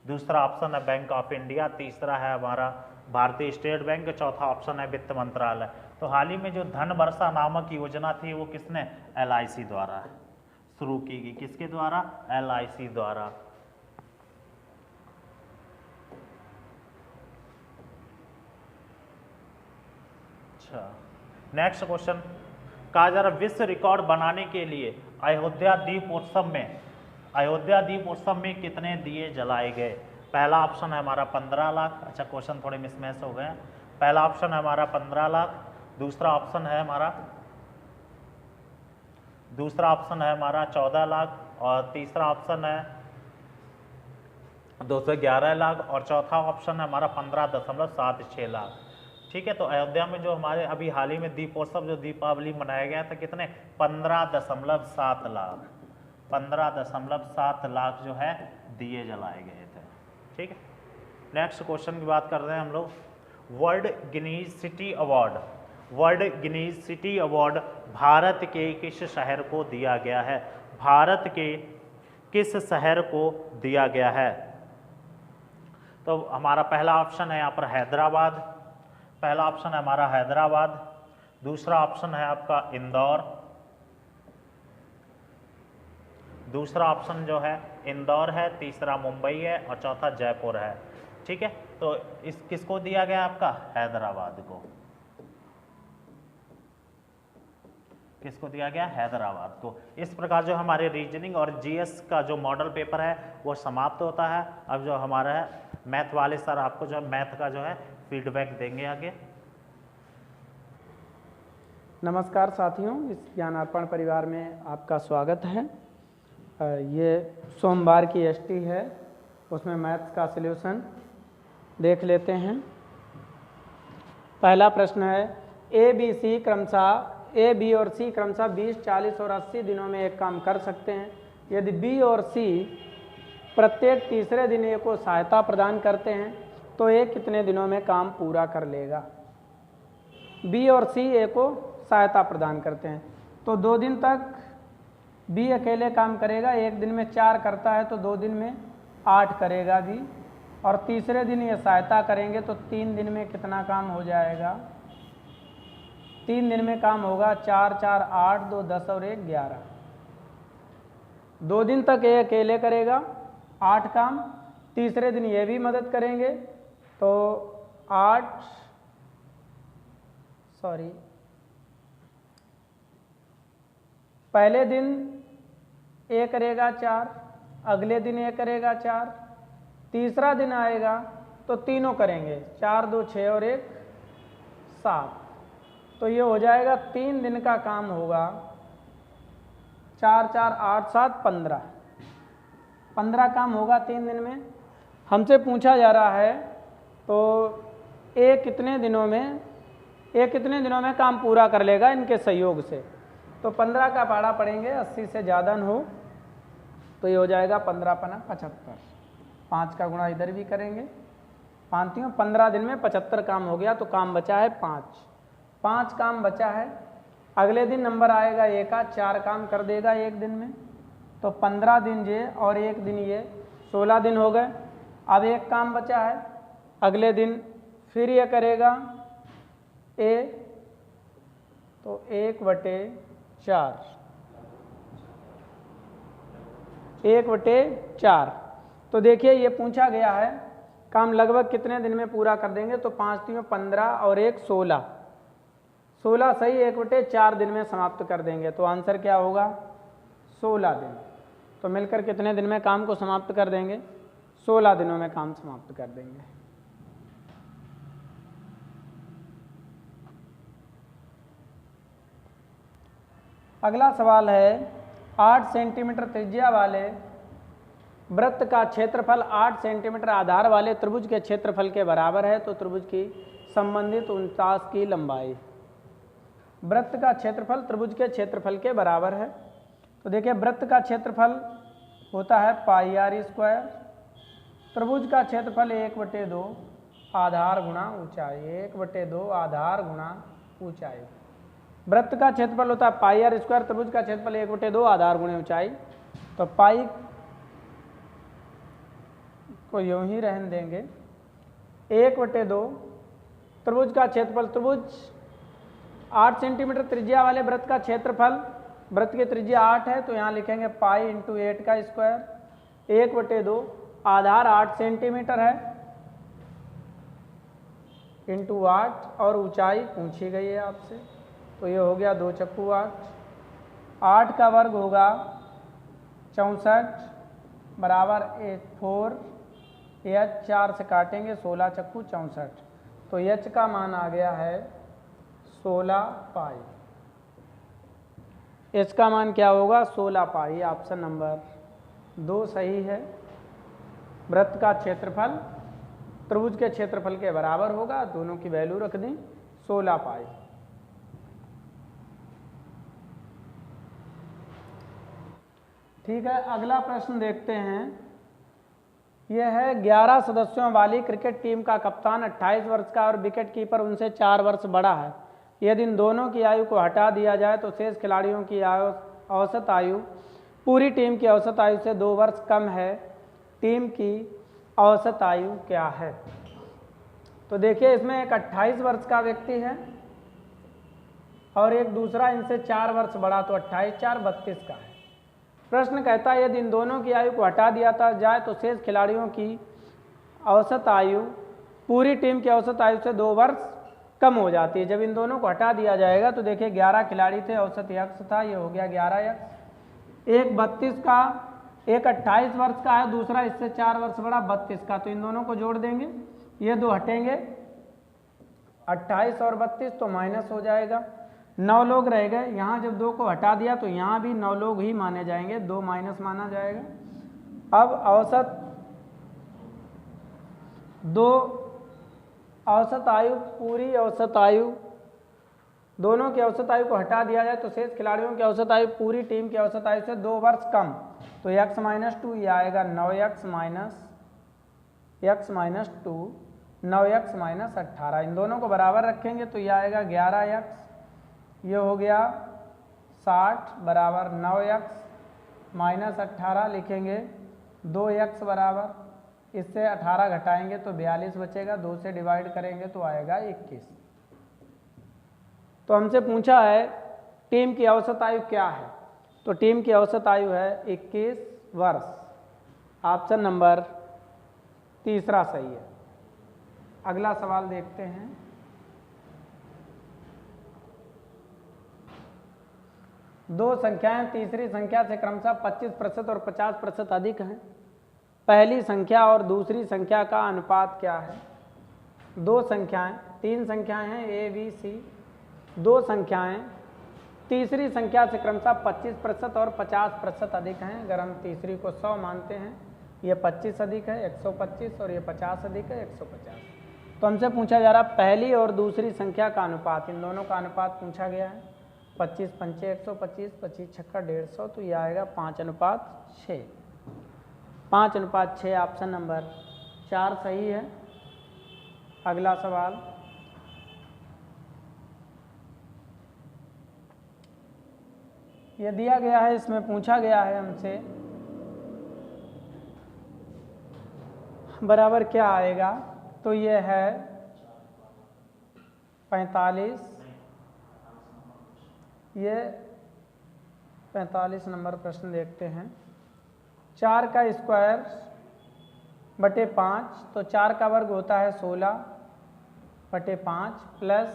B: दूसरा ऑप्शन है बैंक ऑफ इंडिया, तीसरा है हमारा भारतीय स्टेट बैंक, चौथा ऑप्शन है वित्त मंत्रालय। तो हाल ही में जो धन वर्षा नामक योजना थी वो किसने? LIC द्वारा शुरू की गई। किसके द्वारा? LIC द्वारा। अच्छा, नेक्स्ट क्वेश्चन। कहा जा रहा विश्व रिकॉर्ड बनाने के लिए अयोध्या दीप उत्सव में कितने दिए जलाए गए? पहला ऑप्शन है हमारा 15 लाख। अच्छा, क्वेश्चन थोड़े मिसमैच हो गए। पहला ऑप्शन है हमारा 15 लाख, दूसरा ऑप्शन है हमारा 14 लाख, और तीसरा ऑप्शन है 211 लाख, और चौथा ऑप्शन है हमारा 15.76 लाख। ठीक है, तो अयोध्या में जो हमारे अभी हाल ही में दीपोत्सव जो दीपावली मनाया गया था कितने? 15.7 लाख। 15.7 लाख जो है दिए जलाए गए थे। ठीक है, नेक्स्ट क्वेश्चन की बात कर रहे हैं हम लोग। World Guinness city award Bharat के किस शहर को दिया गया है? भारत के किस शहर को दिया गया है? तो हमारा पहला ऑप्शन है यहाँ पर हैदराबाद। पहला ऑप्शन है हमारा हैदराबाद, दूसरा ऑप्शन है आपका इंदौर, दूसरा ऑप्शन जो है इंदौर है, तीसरा मुंबई है, और चौथा जयपुर है। ठीक है, तो इस किसको दिया गया? आपका हैदराबाद को। किसको दिया गया? हैदराबाद को। इस प्रकार जो हमारे रीजनिंग और GS का जो मॉडल पेपर है वो समाप्त होता है। अब जो हमारा है मैथ वाले सर आपको जो मैथ का जो है फीडबैक देंगे आगे।
C: नमस्कार साथियों, इस ज्ञानार्पण परिवार में आपका स्वागत है। ये सोमवार की ST है, उसमें मैथ्स का सलूशन देख लेते हैं। पहला प्रश्न है A, B और C क्रमशः 20, 40 और 80 दिनों में एक काम कर सकते हैं। यदि B और C प्रत्येक तीसरे दिन A को सहायता प्रदान करते हैं तो A कितने दिनों में काम पूरा कर लेगा? B और C A को सहायता प्रदान करते हैं तो 2 दिन तक B अकेले काम करेगा, एक दिन में 4 करता है तो 2 दिन में 8 करेगा B, और तीसरे दिन ये सहायता करेंगे तो 3 दिन में कितना काम हो जाएगा? 3 दिन में काम होगा 4, 4, 8, 2, 10 और 1, 11। 2 दिन तक ये अकेले करेगा 8 काम, तीसरे दिन ये भी मदद करेंगे तो 8 पहले दिन A करेगा 4, अगले दिन A करेगा 4, तीसरा दिन आएगा तो तीनों करेंगे 4, 2, 6 और 1, 7। तो ये हो जाएगा 3 दिन का काम होगा 4, 4, 8, 7, 15 काम होगा 3 दिन में। हमसे पूछा जा रहा है तो A कितने दिनों में काम पूरा कर लेगा इनके सहयोग से? तो 15 का पाड़ा पड़ेंगे, 80 से ज़्यादा न हो तो ये हो जाएगा 15 पना 75। 5 का गुणा इधर भी करेंगे, 15 दिन में 75 काम हो गया तो काम बचा है 5 काम बचा है। अगले दिन नंबर आएगा A का, 4 काम कर देगा एक दिन में तो 15 दिन ये और 1 दिन ये, 16 दिन हो गए। अब 1 काम बचा है, अगले दिन फिर ये करेगा A तो 1/4 तो देखिए ये पूछा गया है काम लगभग कितने दिन में पूरा कर देंगे तो 5 दिन में 15 और 1 16 सही 1/4 दिन में समाप्त कर देंगे। तो आंसर क्या होगा? 16 दिन। तो मिलकर कितने दिन में काम को समाप्त कर देंगे? 16 दिनों में काम समाप्त कर देंगे। अगला सवाल है 8 सेंटीमीटर त्रिज्या वाले वृत्त का क्षेत्रफल 8 सेंटीमीटर आधार वाले त्रिभुज के क्षेत्रफल के बराबर है तो त्रिभुज की संबंधित 49 की लंबाई। वृत्त का क्षेत्रफल त्रिभुज के क्षेत्रफल के बराबर है तो देखिए वृत्त का क्षेत्रफल होता है πr², त्रिभुज का क्षेत्रफल 1/2 आधार गुणा ऊंचाई, 1/2 आधार गुणा ऊंचाई। वृत्त का क्षेत्रफल होता है पाई आर स्क्वायर, त्रिभुज का क्षेत्रफल 1/2 आधार गुणे ऊंचाई। तो पाई को यूं ही रहने देंगे, 1/2 त्रिभुज का क्षेत्रफल, त्रिभुज 8 सेंटीमीटर त्रिज्या वाले वृत्त का क्षेत्रफल, वृत्त की त्रिज्या 8 है तो यहाँ लिखेंगे पाई इंटू 8 का स्क्वायर, 1/2 आधार 8 सेंटीमीटर है इंटू 8 और ऊंचाई पूछी गई है आपसे, तो ये हो गया 2 चक्कू 8 का वर्ग होगा 64 बराबर 4 एच 4 से काटेंगे 16 चक्कू 64, तो एच का मान आ गया है 16 पाई। एच का मान क्या होगा 16 पाई। ऑप्शन नंबर 2 सही है। वृत्त का क्षेत्रफल त्रिभुज के क्षेत्रफल के बराबर होगा, दोनों की वैल्यू रख दें 16 पाई। ठीक है, अगला प्रश्न देखते हैं। यह है 11 सदस्यों वाली क्रिकेट टीम का कप्तान 28 वर्ष का और विकेट कीपर उनसे 4 वर्ष बड़ा है। यदि इन दोनों की आयु को हटा दिया जाए तो शेष खिलाड़ियों की औसत आयु पूरी टीम की औसत आयु से 2 वर्ष कम है। टीम की औसत आयु क्या है? तो देखिए, इसमें एक 28 वर्ष का व्यक्ति है और एक दूसरा इनसे 4 वर्ष बड़ा, तो 28 4 32 का है। प्रश्न कहता है यदि इन दोनों की आयु को हटा दिया जाए तो शेष खिलाड़ियों की औसत आयु पूरी टीम की औसत आयु से 2 वर्ष कम हो जाती है। जब इन दोनों को हटा दिया जाएगा तो देखिए 11 खिलाड़ी थे, औसत यक्स था, ये हो गया 11 यक्स। एक 32 का, एक 28 वर्ष का है, दूसरा इससे 4 वर्ष बड़ा 32 का, तो इन दोनों को जोड़ देंगे, ये 2 हटेंगे, 28 और 32 तो माइनस हो जाएगा, 9 लोग रह गए। यहाँ जब 2 को हटा दिया तो यहाँ भी 9 लोग ही माने जाएंगे, 2 माइनस माना जाएगा। अब औसत आयु, पूरी औसत आयु, दोनों की औसत आयु को हटा दिया जाए तो शेष खिलाड़ियों की औसत आयु पूरी टीम की औसत आयु से 2 वर्ष कम, तो x - 2 ये आएगा 9x - 2, 9x - 18। इन दोनों को बराबर रखेंगे तो ये आएगा 11x, ये हो गया 60 बराबर 9x - 18 लिखेंगे, 2x बराबर, इससे 18 घटाएंगे तो 42 बचेगा, 2 से डिवाइड करेंगे तो आएगा 21। तो हमसे पूछा है टीम की औसत आयु क्या है, तो टीम की औसत आयु है 21 वर्ष। ऑप्शन नंबर 3 सही है। अगला सवाल देखते हैं। दो संख्याएं तीसरी संख्या से क्रमशः 25% और 50% अधिक हैं। पहली संख्या और दूसरी संख्या का अनुपात क्या है? दो संख्याएं, 3 संख्याएं हैं ए बी सी, 2 संख्याएं तीसरी संख्या से क्रमशः 25% और 50% अधिक हैं। अगर हम तीसरी को 100 मानते हैं, ये 25 अधिक है 125 और ये 50 अधिक है 150। तो हमसे पूछा जा रहा पहली और दूसरी संख्या का अनुपात, इन दोनों का अनुपात पूछा गया है। 25 पंचे 125, 25 छक्का 150, तो ये आएगा 5:6। 5:6 ऑप्शन नंबर 4 सही है। अगला सवाल, ये दिया गया है, इसमें पूछा गया है हमसे बराबर क्या आएगा, तो ये है 45, ये 45 नंबर प्रश्न देखते हैं। 4 का स्क्वायर बटे 5, तो 4 का वर्ग होता है 16 बटे 5 प्लस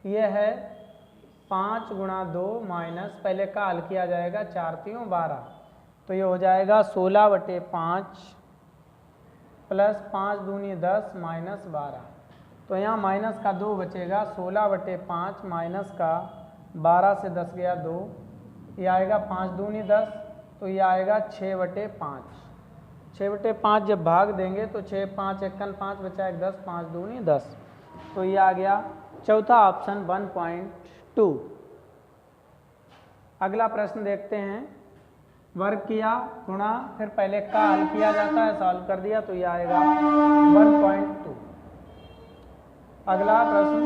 C: ये है 5 गुणा 2 माइनस, पहले का हल किया जाएगा 4 3 12, तो ये हो जाएगा 16 बटे 5 प्लस 5 दूनी 10 माइनस 12, तो यहाँ माइनस का 2 बचेगा। 16 बटे 5 माइनस का 12 से 10 गया 2, ये आएगा 5 दूनी 10, तो ये आएगा 6 बटे 5। 6 बटे 5 जब भाग देंगे तो 6 5 51 5 बचा 1 10, 5 दूनी 10, तो ये आ गया चौथा ऑप्शन 1.2। अगला प्रश्न देखते हैं। वर्ग किया गुणा, फिर पहले का हल किया जाता है, सॉल्व कर दिया तो ये आएगा 1.2। अगला प्रश्न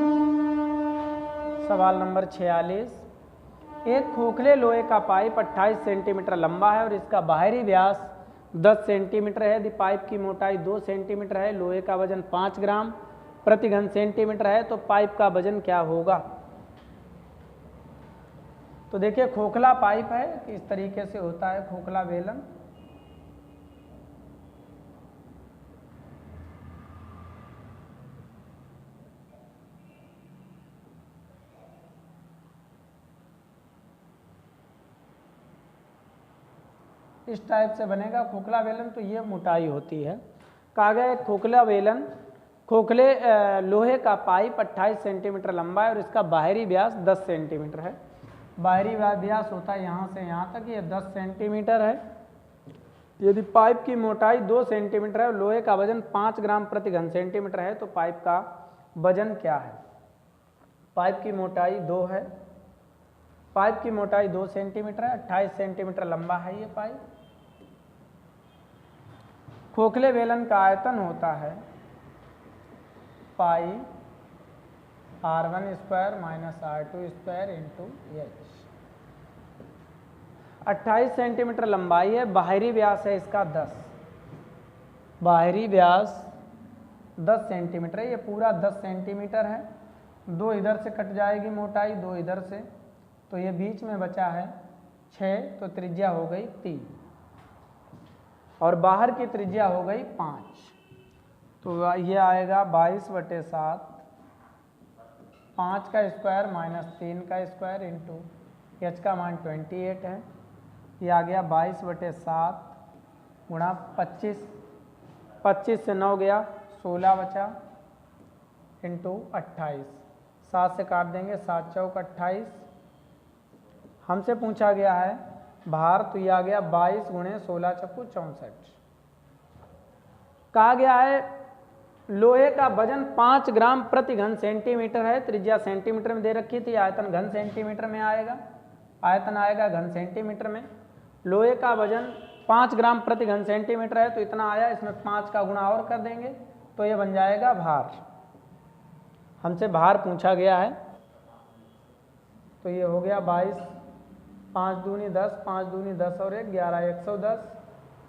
C: सवाल नंबर 46। एक खोखले लोहे का पाइप 28 सेंटीमीटर लंबा है और इसका बाहरी व्यास 10 सेंटीमीटर है। यदि पाइप की मोटाई 2 सेंटीमीटर है, लोहे का वजन 5 ग्राम प्रति घन सेंटीमीटर है, तो पाइप का वजन क्या होगा? तो देखिए खोखला पाइप है, इस तरीके से होता है खोखला वेलन। इस टाइप से बनेगा खोखला वेलन, तो ये मोटाई होती है। कहा गया एक खोखला वेलन, खोखले लोहे का पाइप 28 सेंटीमीटर लंबा है और इसका बाहरी व्यास 10 सेंटीमीटर है। बाहरी व्यास होता है यहाँ से यहाँ तक, ये 10 सेंटीमीटर है। यदि पाइप की मोटाई 2 सेंटीमीटर है और लोहे का वजन 5 ग्राम प्रति घन सेंटीमीटर है, तो पाइप का वजन क्या है? पाइप की मोटाई 2 है, पाइप की मोटाई 2 सेंटीमीटर है, 28 सेंटीमीटर लंबा है ये पाइप। खोखले वेलन का आयतन होता है पाई r1 square minus r2 square into H. 28 centimetre लंबाई है, बाहरी व्यास है इसका 10, बाहरी व्यास 10 सेंटीमीटर है, ये पूरा 10 सेंटीमीटर है। 2 इधर से कट जाएगी मोटाई, 2 इधर से, तो ये बीच में बचा है 6, तो त्रिज्या हो गई 3 और बाहर की त्रिज्या हो गई 5, तो ये आएगा 22/7, 5 का स्क्वायर माइनस 3 का स्क्वायर इंटू एच का मान 28 है। ये आ गया 22/7 गुणा 25, 25 से 9 गया 16 बचा इंटू 28, 7 से काट देंगे, 7 चौक 28। हमसे पूछा गया है भार, तो ये आ गया 22 गुणे 16 चक्कू 64। कहा गया है लोहे का वजन 5 ग्राम प्रति घन सेंटीमीटर है, त्रिज्या सेंटीमीटर में दे रखी थी, आयतन घन सेंटीमीटर में आएगा, आयतन आएगा घन सेंटीमीटर में। लोहे का वजन 5 ग्राम प्रति घन सेंटीमीटर है, तो इतना आया, इसमें 5 का गुणा और कर देंगे तो ये बन जाएगा भार। हमसे भार पूछा गया है, तो ये हो गया 22, 5 दूनी 10, 5 दूनी 10 और 1 11, 110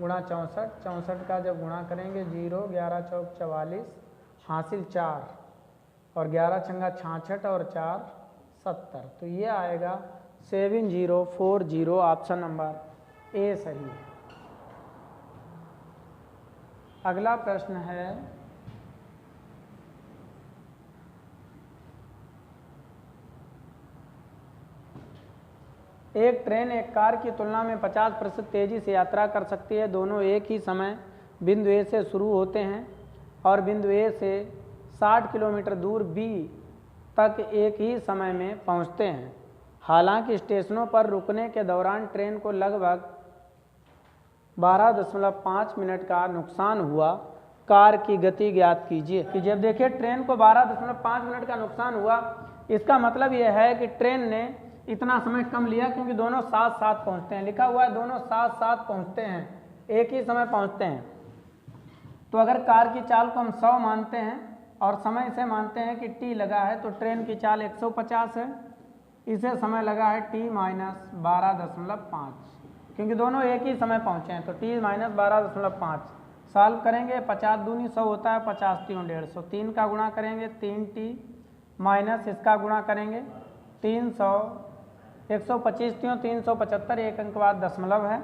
C: गुणा 64, 64 का जब गुणा करेंगे 0, 11 चौक 44, हासिल 4 और 11 छंगा 66 और 4 70, तो ये आएगा 7040, ऑप्शन नंबर ए सही है। अगला प्रश्न है एक ट्रेन एक कार की तुलना में 50% तेजी से यात्रा कर सकती है। दोनों एक ही समय बिंदु ए से शुरू होते हैं और बिंदु ए से 60 किलोमीटर दूर बी तक एक ही समय में पहुंचते हैं। हालांकि स्टेशनों पर रुकने के दौरान ट्रेन को लगभग 12.5 मिनट का नुकसान हुआ। कार की गति ज्ञात कीजिए। कि जब देखिए ट्रेन को 12.5 मिनट का नुकसान हुआ, इसका मतलब यह है कि ट्रेन ने इतना समय कम लिया, क्योंकि दोनों साथ साथ पहुंचते हैं, लिखा हुआ है दोनों साथ साथ पहुंचते हैं, एक ही समय पहुंचते हैं। तो अगर कार की चाल को हम 100 मानते हैं और समय से मानते हैं कि t लगा है, तो ट्रेन की चाल 150 है, इसे समय लगा है t माइनस 12.5, क्योंकि दोनों एक ही समय पहुंचे हैं, तो t माइनस 12.5 सॉल्व करेंगे। 50 दूनी 100 होता है, 50 3 150, 3 का गुणा करेंगे 3t माइनस इसका गुणा करेंगे 300, 125 3 375, एक अंक बाद दशमलव है,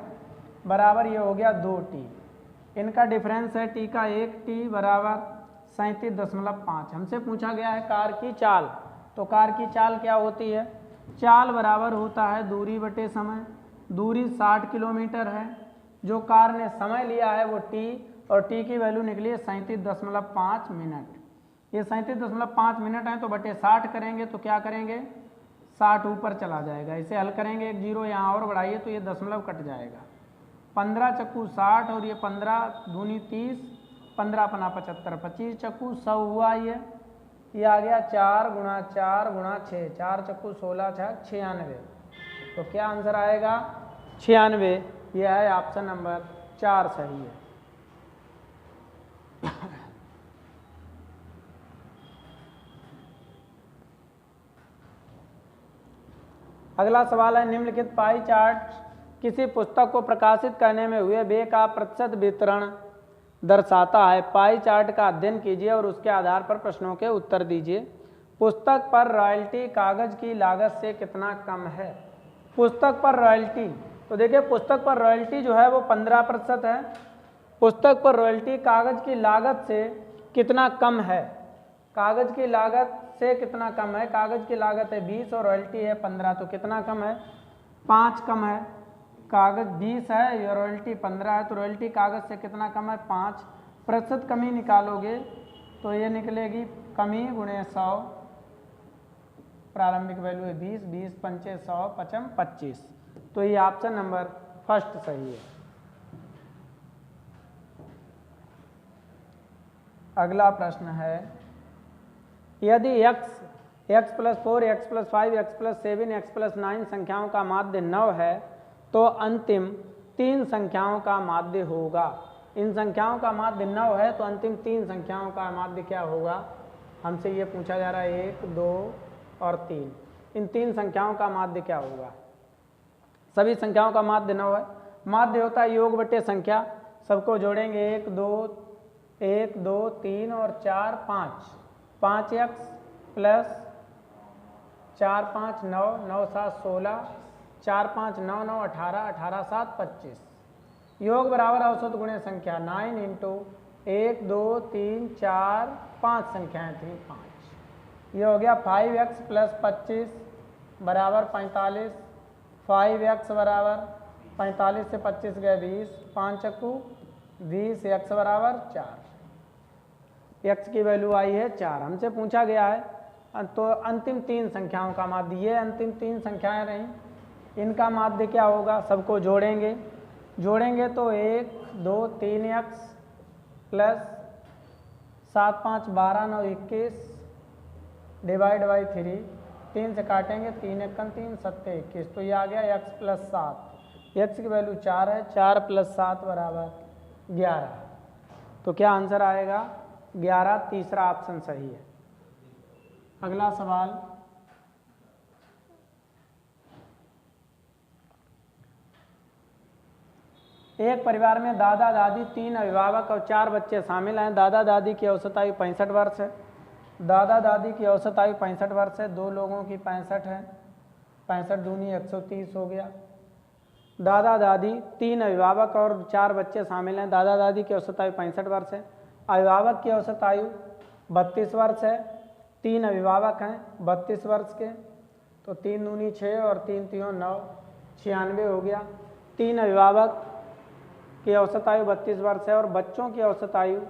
C: बराबर ये हो गया 2t। इनका डिफरेंस है t का 1t बराबर 37.5। हमसे पूछा गया है कार की चाल, तो कार की चाल क्या होती है? चाल बराबर होता है दूरी बटे समय। दूरी 60 किलोमीटर है, जो कार ने समय लिया है वो t, और t की वैल्यू निकली है 37.5 मिनट। ये 37.5 मिनट है, तो बटे 60 करेंगे तो क्या करेंगे, 60 ऊपर चला जाएगा। इसे हल करेंगे, एक जीरो यहाँ और बढ़ाइए तो ये दशमलव कट जाएगा। 15 चक्कू 60 और ये 15 दूनी 30, 15 पना 75, 25 चक्कू 100 हुआ। ये आ गया 4 गुणा 4 गुणा 6, 4 चक्कू 16 6 96। तो क्या आंसर आएगा? 96। यह है ऑप्शन नंबर 4 सही है। अगला सवाल है, निम्नलिखित पाई चार्ट किसी पुस्तक को प्रकाशित करने में हुए व्यय का प्रतिशत वितरण दर्शाता है। पाई चार्ट का अध्ययन कीजिए और उसके आधार पर प्रश्नों के उत्तर दीजिए। पुस्तक पर रॉयल्टी कागज की लागत से कितना कम है? पुस्तक पर रॉयल्टी, तो देखिए पुस्तक पर रॉयल्टी जो है वो 15% है। पुस्तक पर रॉयल्टी कागज की लागत से कितना कम है? कागज की लागत से कितना कम है? कागज की लागत है 20 और रॉयल्टी है 15, तो कितना कम है? 5 कम है। कागज 20 है या रॉयल्टी 15 है, तो रॉयल्टी कागज से कितना कम है? 5%। कमी निकालोगे तो ये निकलेगी कमी गुणे 100, प्रारंभिक वैल्यू है 20, 20 पंचे 100, 55 25। तो ये ऑप्शन नंबर फर्स्ट सही है। अगला प्रश्न है, यदि x + 4, x + 5, x + 7, x + 9 संख्याओं का माध्य 9 है तो अंतिम 3 संख्याओं का माध्य होगा। इन संख्याओं का माध्य 9 है तो अंतिम 3 संख्याओं का माध्य क्या होगा? हमसे ये पूछा जा रहा है 1, 2 और 3। इन 3 संख्याओं का माध्य क्या होगा? सभी संख्याओं का माध्य 9 है। माध्य होता है योग बटे संख्या। सबको जोड़ेंगे 1, 2, 3 और 4, 5। 5x + 4, 5, 9, 9, 7, 16, 4, 5, 9, 9, 18, 18, 7, 25। योग बराबर औसत गुणे संख्या 9 × 1, 2, 3, 4, 5 संख्याएं थी 5। ये हो गया 5x + 25 बराबर 45। 5x बराबर 45 से 25 गए 20, 5 चक्कू 20, x बराबर 4। x की वैल्यू आई है 4। हमसे पूछा गया है तो अंतिम 3 संख्याओं का माध्य, ये अंतिम 3 संख्याएं रहीं, इनका माध्य क्या होगा? सबको जोड़ेंगे तो 1, 2, 3x + 7, 5, 12, 9, 21 डिवाइड बाई 3, 3 से काटेंगे 3 × 3, 7, 21। तो ये आ गया x + 7। x की वैल्यू 4 है, 4 + 7 बराबर 11। तो क्या आंसर आएगा? 11। तीसरा ऑप्शन सही है। अगला सवाल, एक परिवार में दादा दादी, 3 अभिभावक और 4 बच्चे शामिल हैं। दादा दादी की औसत आयु 65 वर्ष है। दादा दादी की औसत आयु 65 वर्ष है। 2 लोगों की 65 है। 65 दूनी 130 हो गया। दादा दादी, 3 अभिभावक और 4 बच्चे शामिल हैं। दादा दादी की औसत आयु 65 वर्ष है। अभिभावक की औसत आयु 32 वर्ष है। 3 अभिभावक हैं 32 वर्ष के, तो 3 दूनी 6 और 3 3 9, 96 हो गया। 3 अभिभावक की औसत आयु 32 वर्ष है और बच्चों की औसत आयु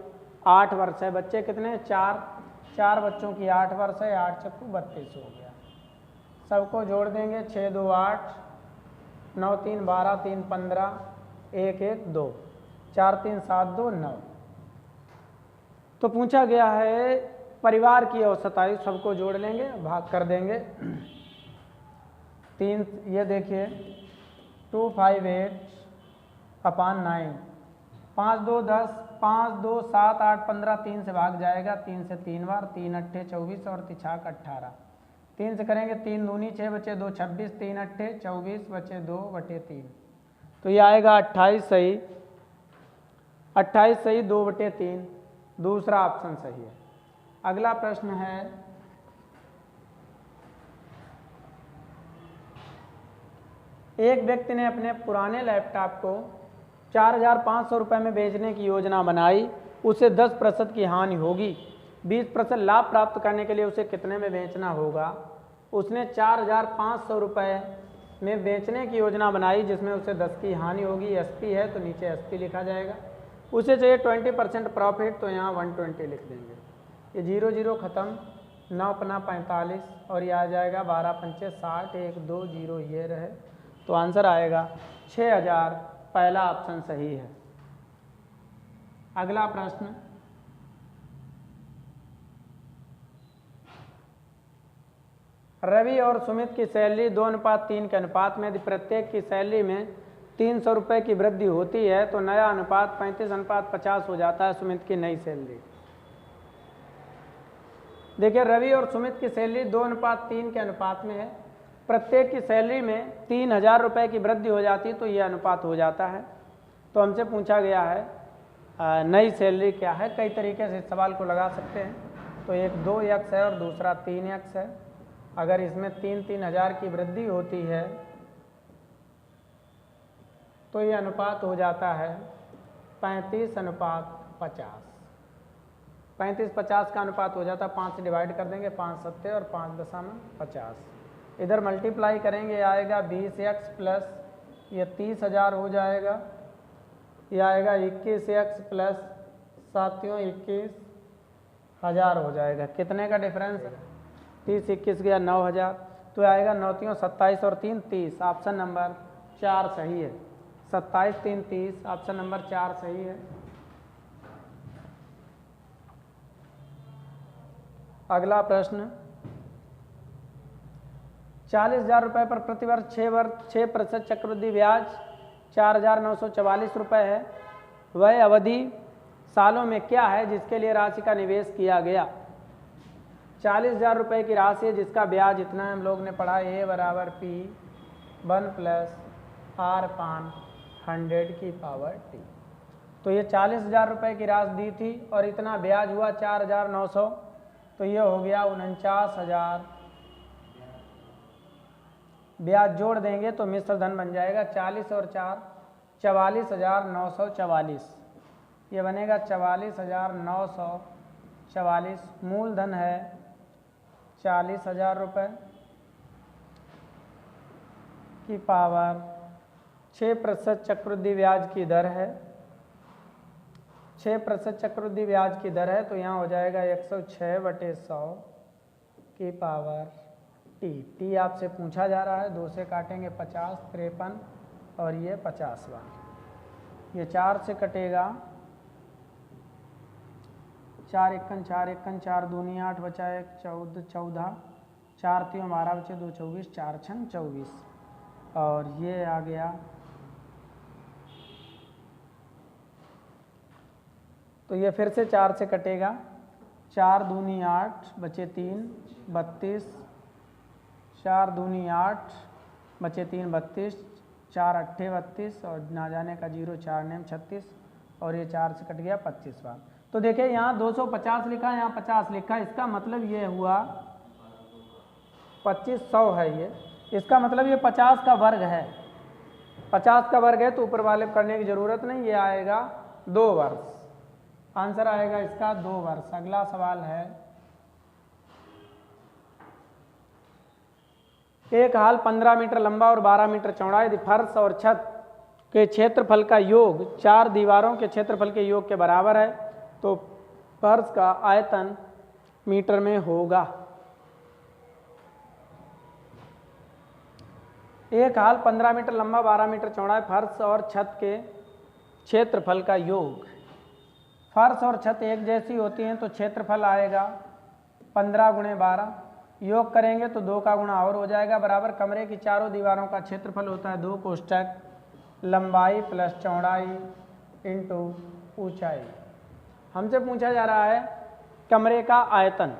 C: 8 वर्ष है। बच्चे कितने? 4 बच्चों की 8 वर्ष है। 8 चक्कू 32 हो गया। सबको जोड़ देंगे 6 2 8, 9 3 12, 3 15, 1 1 2, 4 3 7 2 9। तो पूछा गया है परिवार की औसत आयु, सबको जोड़ लेंगे, भाग कर देंगे 3, ये देखिए 258/9, 5 2 10, 5 2 7 8 15, 3 से भाग जाएगा, 3 से 3 बार, 3 अट्ठे 24 और 3 छाक 18। 3 से करेंगे 3 दूनी 6 बचे 2 26, 3 अट्ठे 24 बचे 2/3। तो ये आएगा 28 सही। 28 सही, 2/3। दूसरा ऑप्शन सही है। अगला प्रश्न है, एक व्यक्ति ने अपने पुराने लैपटॉप को 4,500 रुपये में बेचने की योजना बनाई। उसे 10% की हानि होगी। 20% लाभ प्राप्त करने के लिए उसे कितने में बेचना होगा? उसने 4,500 रुपये में बेचने की योजना बनाई जिसमें उसे 10 की हानि होगी। एसपी है तो नीचे एसपी लिखा जाएगा। उसे चाहिए 20% प्रॉफिट, तो यहाँ 120 लिख देंगे। ये 0 0 खत्म, 9 पना 45 और ये आ जाएगा 12 पंचे 60, 1 2 0 ये रहे। तो आंसर आएगा 6,000। पहला ऑप्शन सही है। अगला प्रश्न, रवि और सुमित की सैलरी 2:3 के अनुपात में यदि प्रत्येक की सैलरी में 300 रुपये की वृद्धि होती है तो नया अनुपात 35:50 हो जाता है सुमित की नई सैलरी। देखिए रवि और सुमित की सैलरी 2:3 के अनुपात में है। प्रत्येक की सैलरी में 3,000 रुपये की वृद्धि हो जाती है तो ये अनुपात हो जाता है। तो हमसे पूछा गया है नई सैलरी क्या है। कई तरीके से इस सवाल को लगा सकते हैं। तो एक 2x है और दूसरा 3x है। अगर इसमें 3,000 की वृद्धि होती है तो ये अनुपात हो जाता है 35:50। 35:50 का अनुपात हो जाता है, 5 से डिवाइड कर देंगे, 5 सत्ते और 5.50। इधर मल्टीप्लाई करेंगे आएगा 20x प्लस ये 30,000 हो जाएगा। ये आएगा 21x प्लस 21,000 हो जाएगा। कितने का डिफरेंस? 30 21 गया 9,000। तो आएगा 9 3 27 और 3 30। ऑप्शन नंबर 4 सही है। 27 3 30, ऑप्शन नंबर 4 सही है। अगला प्रश्न, 40,000 रुपये पर प्रतिवर्ष 6% चक्रवृद्धि ब्याज 4,944 रुपये है। वह अवधि सालों में क्या है जिसके लिए राशि का निवेश किया गया? 40,000 रुपये की राशि है जिसका ब्याज इतना है, हम लोग ने पढ़ा A बराबर P1 प्लस R/100 तो ये 40,000 रुपये की राशि दी थी और इतना ब्याज हुआ 4,900, तो ये हो गया 49,000। ब्याज जोड़ देंगे तो मिश्र धन बन जाएगा 40 और 4 44,944। ये बनेगा 44,944। मूलधन है 40,000 रुपये की पावर 6% चक्रवृद्धि ब्याज की दर है। 6% चक्रवृद्धि ब्याज की दर है तो यहाँ हो जाएगा 106/100 की पावर टी आपसे पूछा जा रहा है। 2 से काटेंगे 50, 53 और ये 50वां। ये 4 से कटेगा, 4 1 4 1 4 दूनी 8 बचा 1 14 4 3 12 बचे 2 24 4 6 24 और ये आ गया। तो ये फिर से 4 से कटेगा, 4 दूनी 8 बचे 3 32, 4 दूनी 8 बचे 3 32, 4 8 32 और ना जाने का 0 4 नेम 36 और ये 4 से कट गया 25वां। तो देखिए यहाँ 250 लिखा है, यहाँ 50 लिखा है। इसका मतलब ये हुआ 2500 है ये। इसका मतलब ये 50 का वर्ग है। 50 का वर्ग है तो ऊपर वाले करने की ज़रूरत नहीं, ये आएगा 2 वर्ष। आंसर आएगा इसका 2 वर्ष। अगला सवाल है, एक हाल 15 मीटर लंबा और 12 मीटर चौड़ा यदि फर्श और छत के क्षेत्रफल का योग 4 दीवारों के क्षेत्रफल के योग के बराबर है तो फर्श का आयतन मीटर में होगा। एक हाल 15 मीटर लंबा 12 मीटर चौड़ा है, फर्श और छत के क्षेत्रफल का योग। फर्श और छत एक जैसी होती हैं तो क्षेत्रफल आएगा 15 × 12। योग करेंगे तो 2 का गुणा और हो जाएगा बराबर कमरे की चारों दीवारों का क्षेत्रफल होता है 2 कोष्ठक लंबाई प्लस चौड़ाई इंटू ऊंचाई। हमसे पूछा जा रहा है कमरे का आयतन,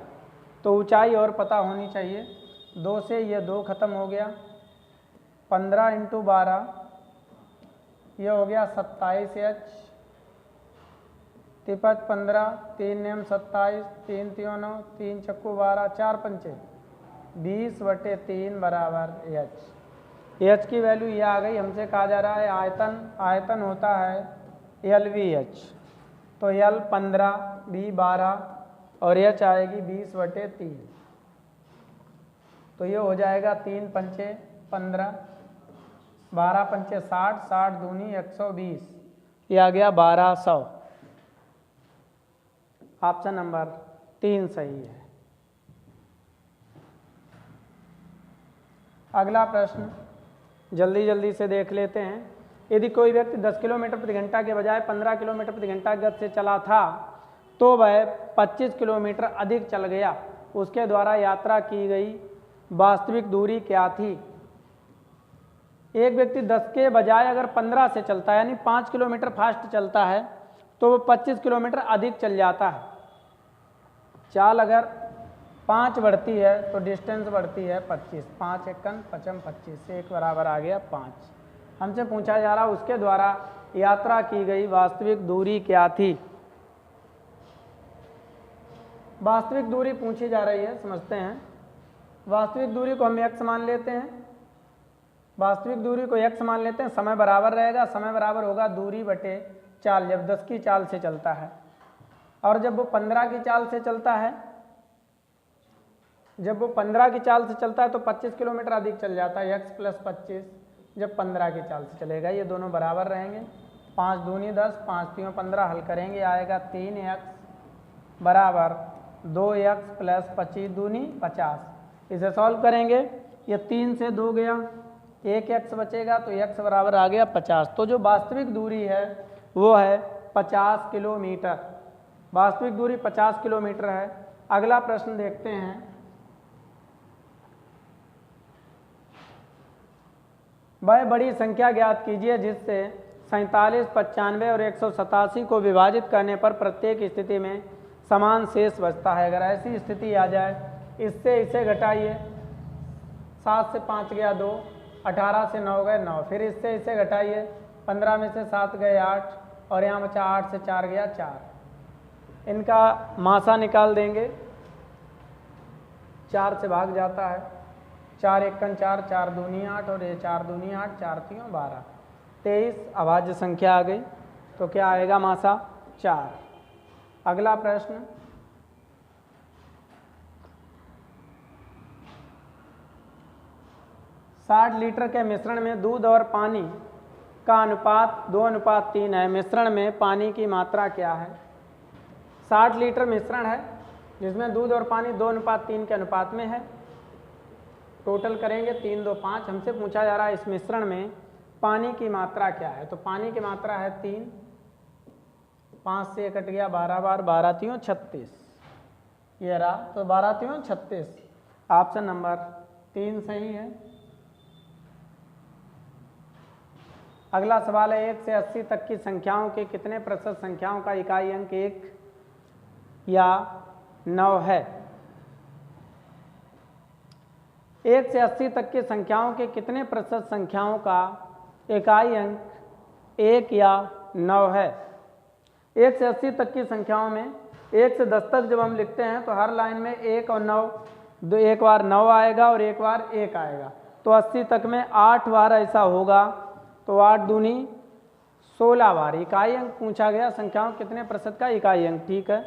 C: तो ऊंचाई और पता होनी चाहिए। 2 से ये 2 खत्म हो गया, 15 × 12 ये हो गया 27H, 53 15 3 नेम 27 3 3 9 3 चक्कू 12 4 पंचे 20/3 बराबर H। H की वैल्यू ये आ गई। हमसे कहा जा रहा है आयतन होता है LVH, तो L 15 B 12 और H आएगी 20/3। तो ये हो जाएगा 3 पंचे 15 12 पंचे 60 60 दूनी 120, ये आ गया 1200। ऑप्शन नंबर 3 सही है। अगला प्रश्न जल्दी से देख लेते हैं। यदि कोई व्यक्ति 10 किलोमीटर प्रति घंटा के बजाय 15 किलोमीटर प्रति घंटा गति से चला था तो वह 25 किलोमीटर अधिक चल गया, उसके द्वारा यात्रा की गई वास्तविक दूरी क्या थी? एक व्यक्ति 10 के बजाय अगर 15 से चलता है यानी 5 किलोमीटर फास्ट चलता है तो वो 25 किलोमीटर अधिक चल जाता है। चाल अगर 5 बढ़ती है तो डिस्टेंस बढ़ती है 25, 5 एकन 55 25 से 1 बराबर आ गया 5। हमसे पूछा जा रहा उसके द्वारा यात्रा की गई वास्तविक दूरी क्या थी। वास्तविक दूरी पूछी जा रही है, समझते हैं। वास्तविक दूरी को हम x मान लेते हैं, वास्तविक दूरी को x मान लेते हैं। समय बराबर रहेगा, समय बराबर होगा दूरी बटे चाल, जब 10 की चाल से चलता है, और जब वो 15 की चाल से चलता है, जब वो 15 की चाल से चलता है तो 25 किलोमीटर अधिक चल जाता है, x प्लस 25 जब 15 की चाल से चलेगा। ये दोनों बराबर रहेंगे, 5 दूनी 10, 5 तीन 15, हल करेंगे आएगा 3x बराबर 2x प्लस 25 दूनी 50। इसे सॉल्व करेंगे, ये 3 से 2 गया, 1x बचेगा तो x बराबर आ गया 50। तो जो वास्तविक दूरी है वो है 50 किलोमीटर, वास्तविक दूरी 50 किलोमीटर है। अगला प्रश्न देखते हैं। वह बड़ी संख्या ज्ञात कीजिए जिससे 47, 95 और 187 को विभाजित करने पर प्रत्येक स्थिति में समान शेष बचता है। अगर ऐसी स्थिति आ जाए, इससे इसे घटाइए, 7 से 5 गया 2, 18 से 9 गए 9, फिर इससे इसे घटाइए, 15 में से 7 गए 8, और यहाँ बचा 8 से 4 गया 4। इनका मासा निकाल देंगे, 4 से भाग जाता है, 4 एकन 4, 4 दूनी 8, और ये 4 दूनी 8, 4 तीन 12, 23 अभाज्य संख्या आ गई। तो क्या आएगा मासा 4। अगला प्रश्न, साठ लीटर के मिश्रण में दूध और पानी का अनुपात 2:3 है। मिश्रण में पानी की मात्रा क्या है। 60 लीटर मिश्रण है जिसमें दूध और पानी 2:3 के अनुपात में है। टोटल करेंगे 3 2 5। हमसे पूछा जा रहा है इस मिश्रण में पानी की मात्रा क्या है। तो पानी की मात्रा है 3, 5 से कट गया 12 बार, 12 तीन 36, ये रहा। तो 12 तीन 36, ऑप्शन नंबर 3 सही है। अगला सवाल है 1 से 80 तक की संख्याओं के कितने प्रतिशत संख्याओं का इकाई अंक 1 या 9 है। 1 से 80 तक की संख्याओं के कितने प्रतिशत संख्याओं का इकाई अंक 1 या 9 है। 1 से 80 तक की संख्याओं में 1 से 10 तक जब हम लिखते हैं तो हर लाइन में 1 और 9, एक बार 9 आएगा और एक बार 1 आएगा। तो 80 तक में 8 बार ऐसा होगा, तो 8 दूनी 16 बार। इकाई अंक पूछा गया, संख्याओं कितने प्रतिशत का इकाई अंक, ठीक है।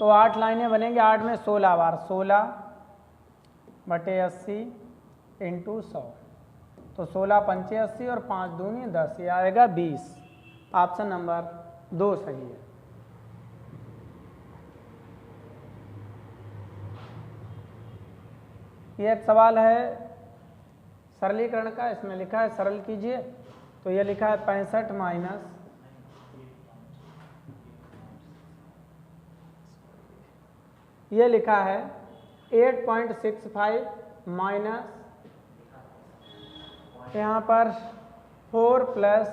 C: तो 8 लाइनें बनेंगे, 8 में 16 बार, 16 बटे 80 इंटू 100, तो 16 पंचे 80 और 5 दूनी 10, ये आएगा 20। ऑप्शन नंबर 2 सही है। ये एक सवाल है सरलीकरण का, इसमें लिखा है सरल कीजिए। तो ये लिखा है 65 माइनस ये लिखा है 8.65 माइनस यहाँ पर 4 प्लस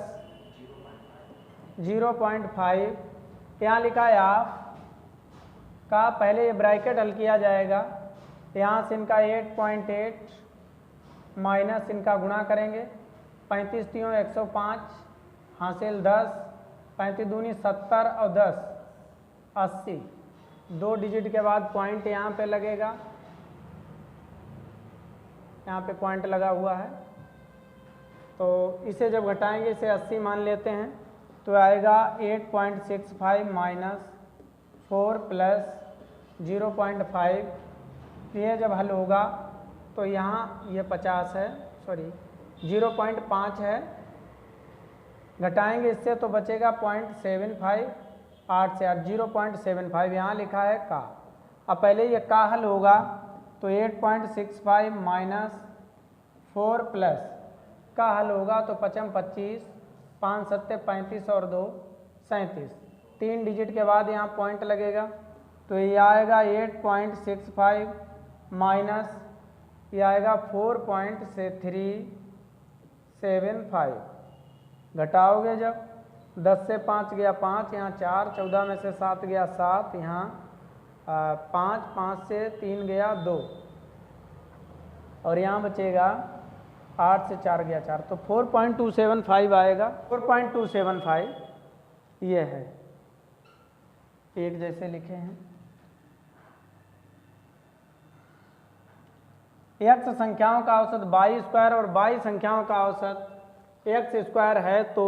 C: 0.5, यहाँ लिखा है हाफ का, पहले ये ब्रैकेट हल किया जाएगा। यहाँ से इनका 8.8 माइनस इनका गुणा करेंगे, 35 तीनों 105 हासिल 10, 35 दूनी 70 और 10 80, 2 डिजिट के बाद पॉइंट यहाँ पे लगेगा, यहाँ पे पॉइंट लगा हुआ है। तो इसे जब घटाएंगे, इसे 80 मान लेते हैं, तो आएगा 8.65 माइनस 4 प्लस 0.5। ये जब हल होगा तो यहाँ ये 50 है, सॉरी 0.5 है, घटाएंगे इससे तो बचेगा 0.75, 8 से 8 0.75, यहाँ लिखा है का। अब पहले ये का हल होगा तो 8.65 माइनस 4 प्लस का हल होगा तो 55 25, 5 सत्ते 35 और 2 37, 3 डिजिट के बाद यहाँ पॉइंट लगेगा, तो ये आएगा 8.65 माइनस ये आएगा 4.375। घटाओगे जब 10 से 5 गया 5, यहाँ 4, 14 में से 7 गया 7, यहाँ 5, 5 से 3 गया 2, और यहाँ बचेगा 8 से 4 गया 4, तो 4.275 आएगा। 4.275 ये है, एक जैसे लिखे हैं। x संख्याओं का औसत y स्क्वायर और y संख्याओं का औसत x स्क्वायर है, तो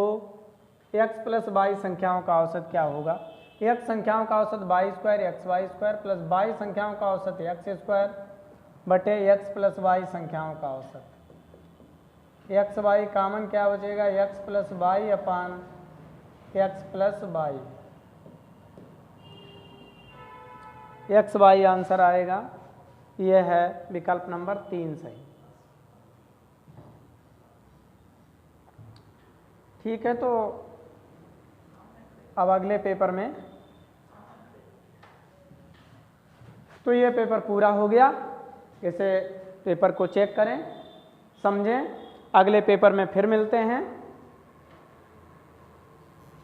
C: x प्लस y संख्याओं का औसत क्या होगा? x संख्याओं का औसत y square xy square plus y संख्याओं का औसत x स्क्वायर बटे x प्लस y संख्याओं का औसत। एक्स वाई कॉमन क्या बचेगा? x प्लस वाई अपान x plus y, x y answer आएगा। यह है विकल्प नंबर 3 सही। ठीक है, तो अब अगले पेपर में, तो ये पेपर पूरा हो गया। इसे पेपर को चेक करें, समझें। अगले पेपर में फिर मिलते हैं।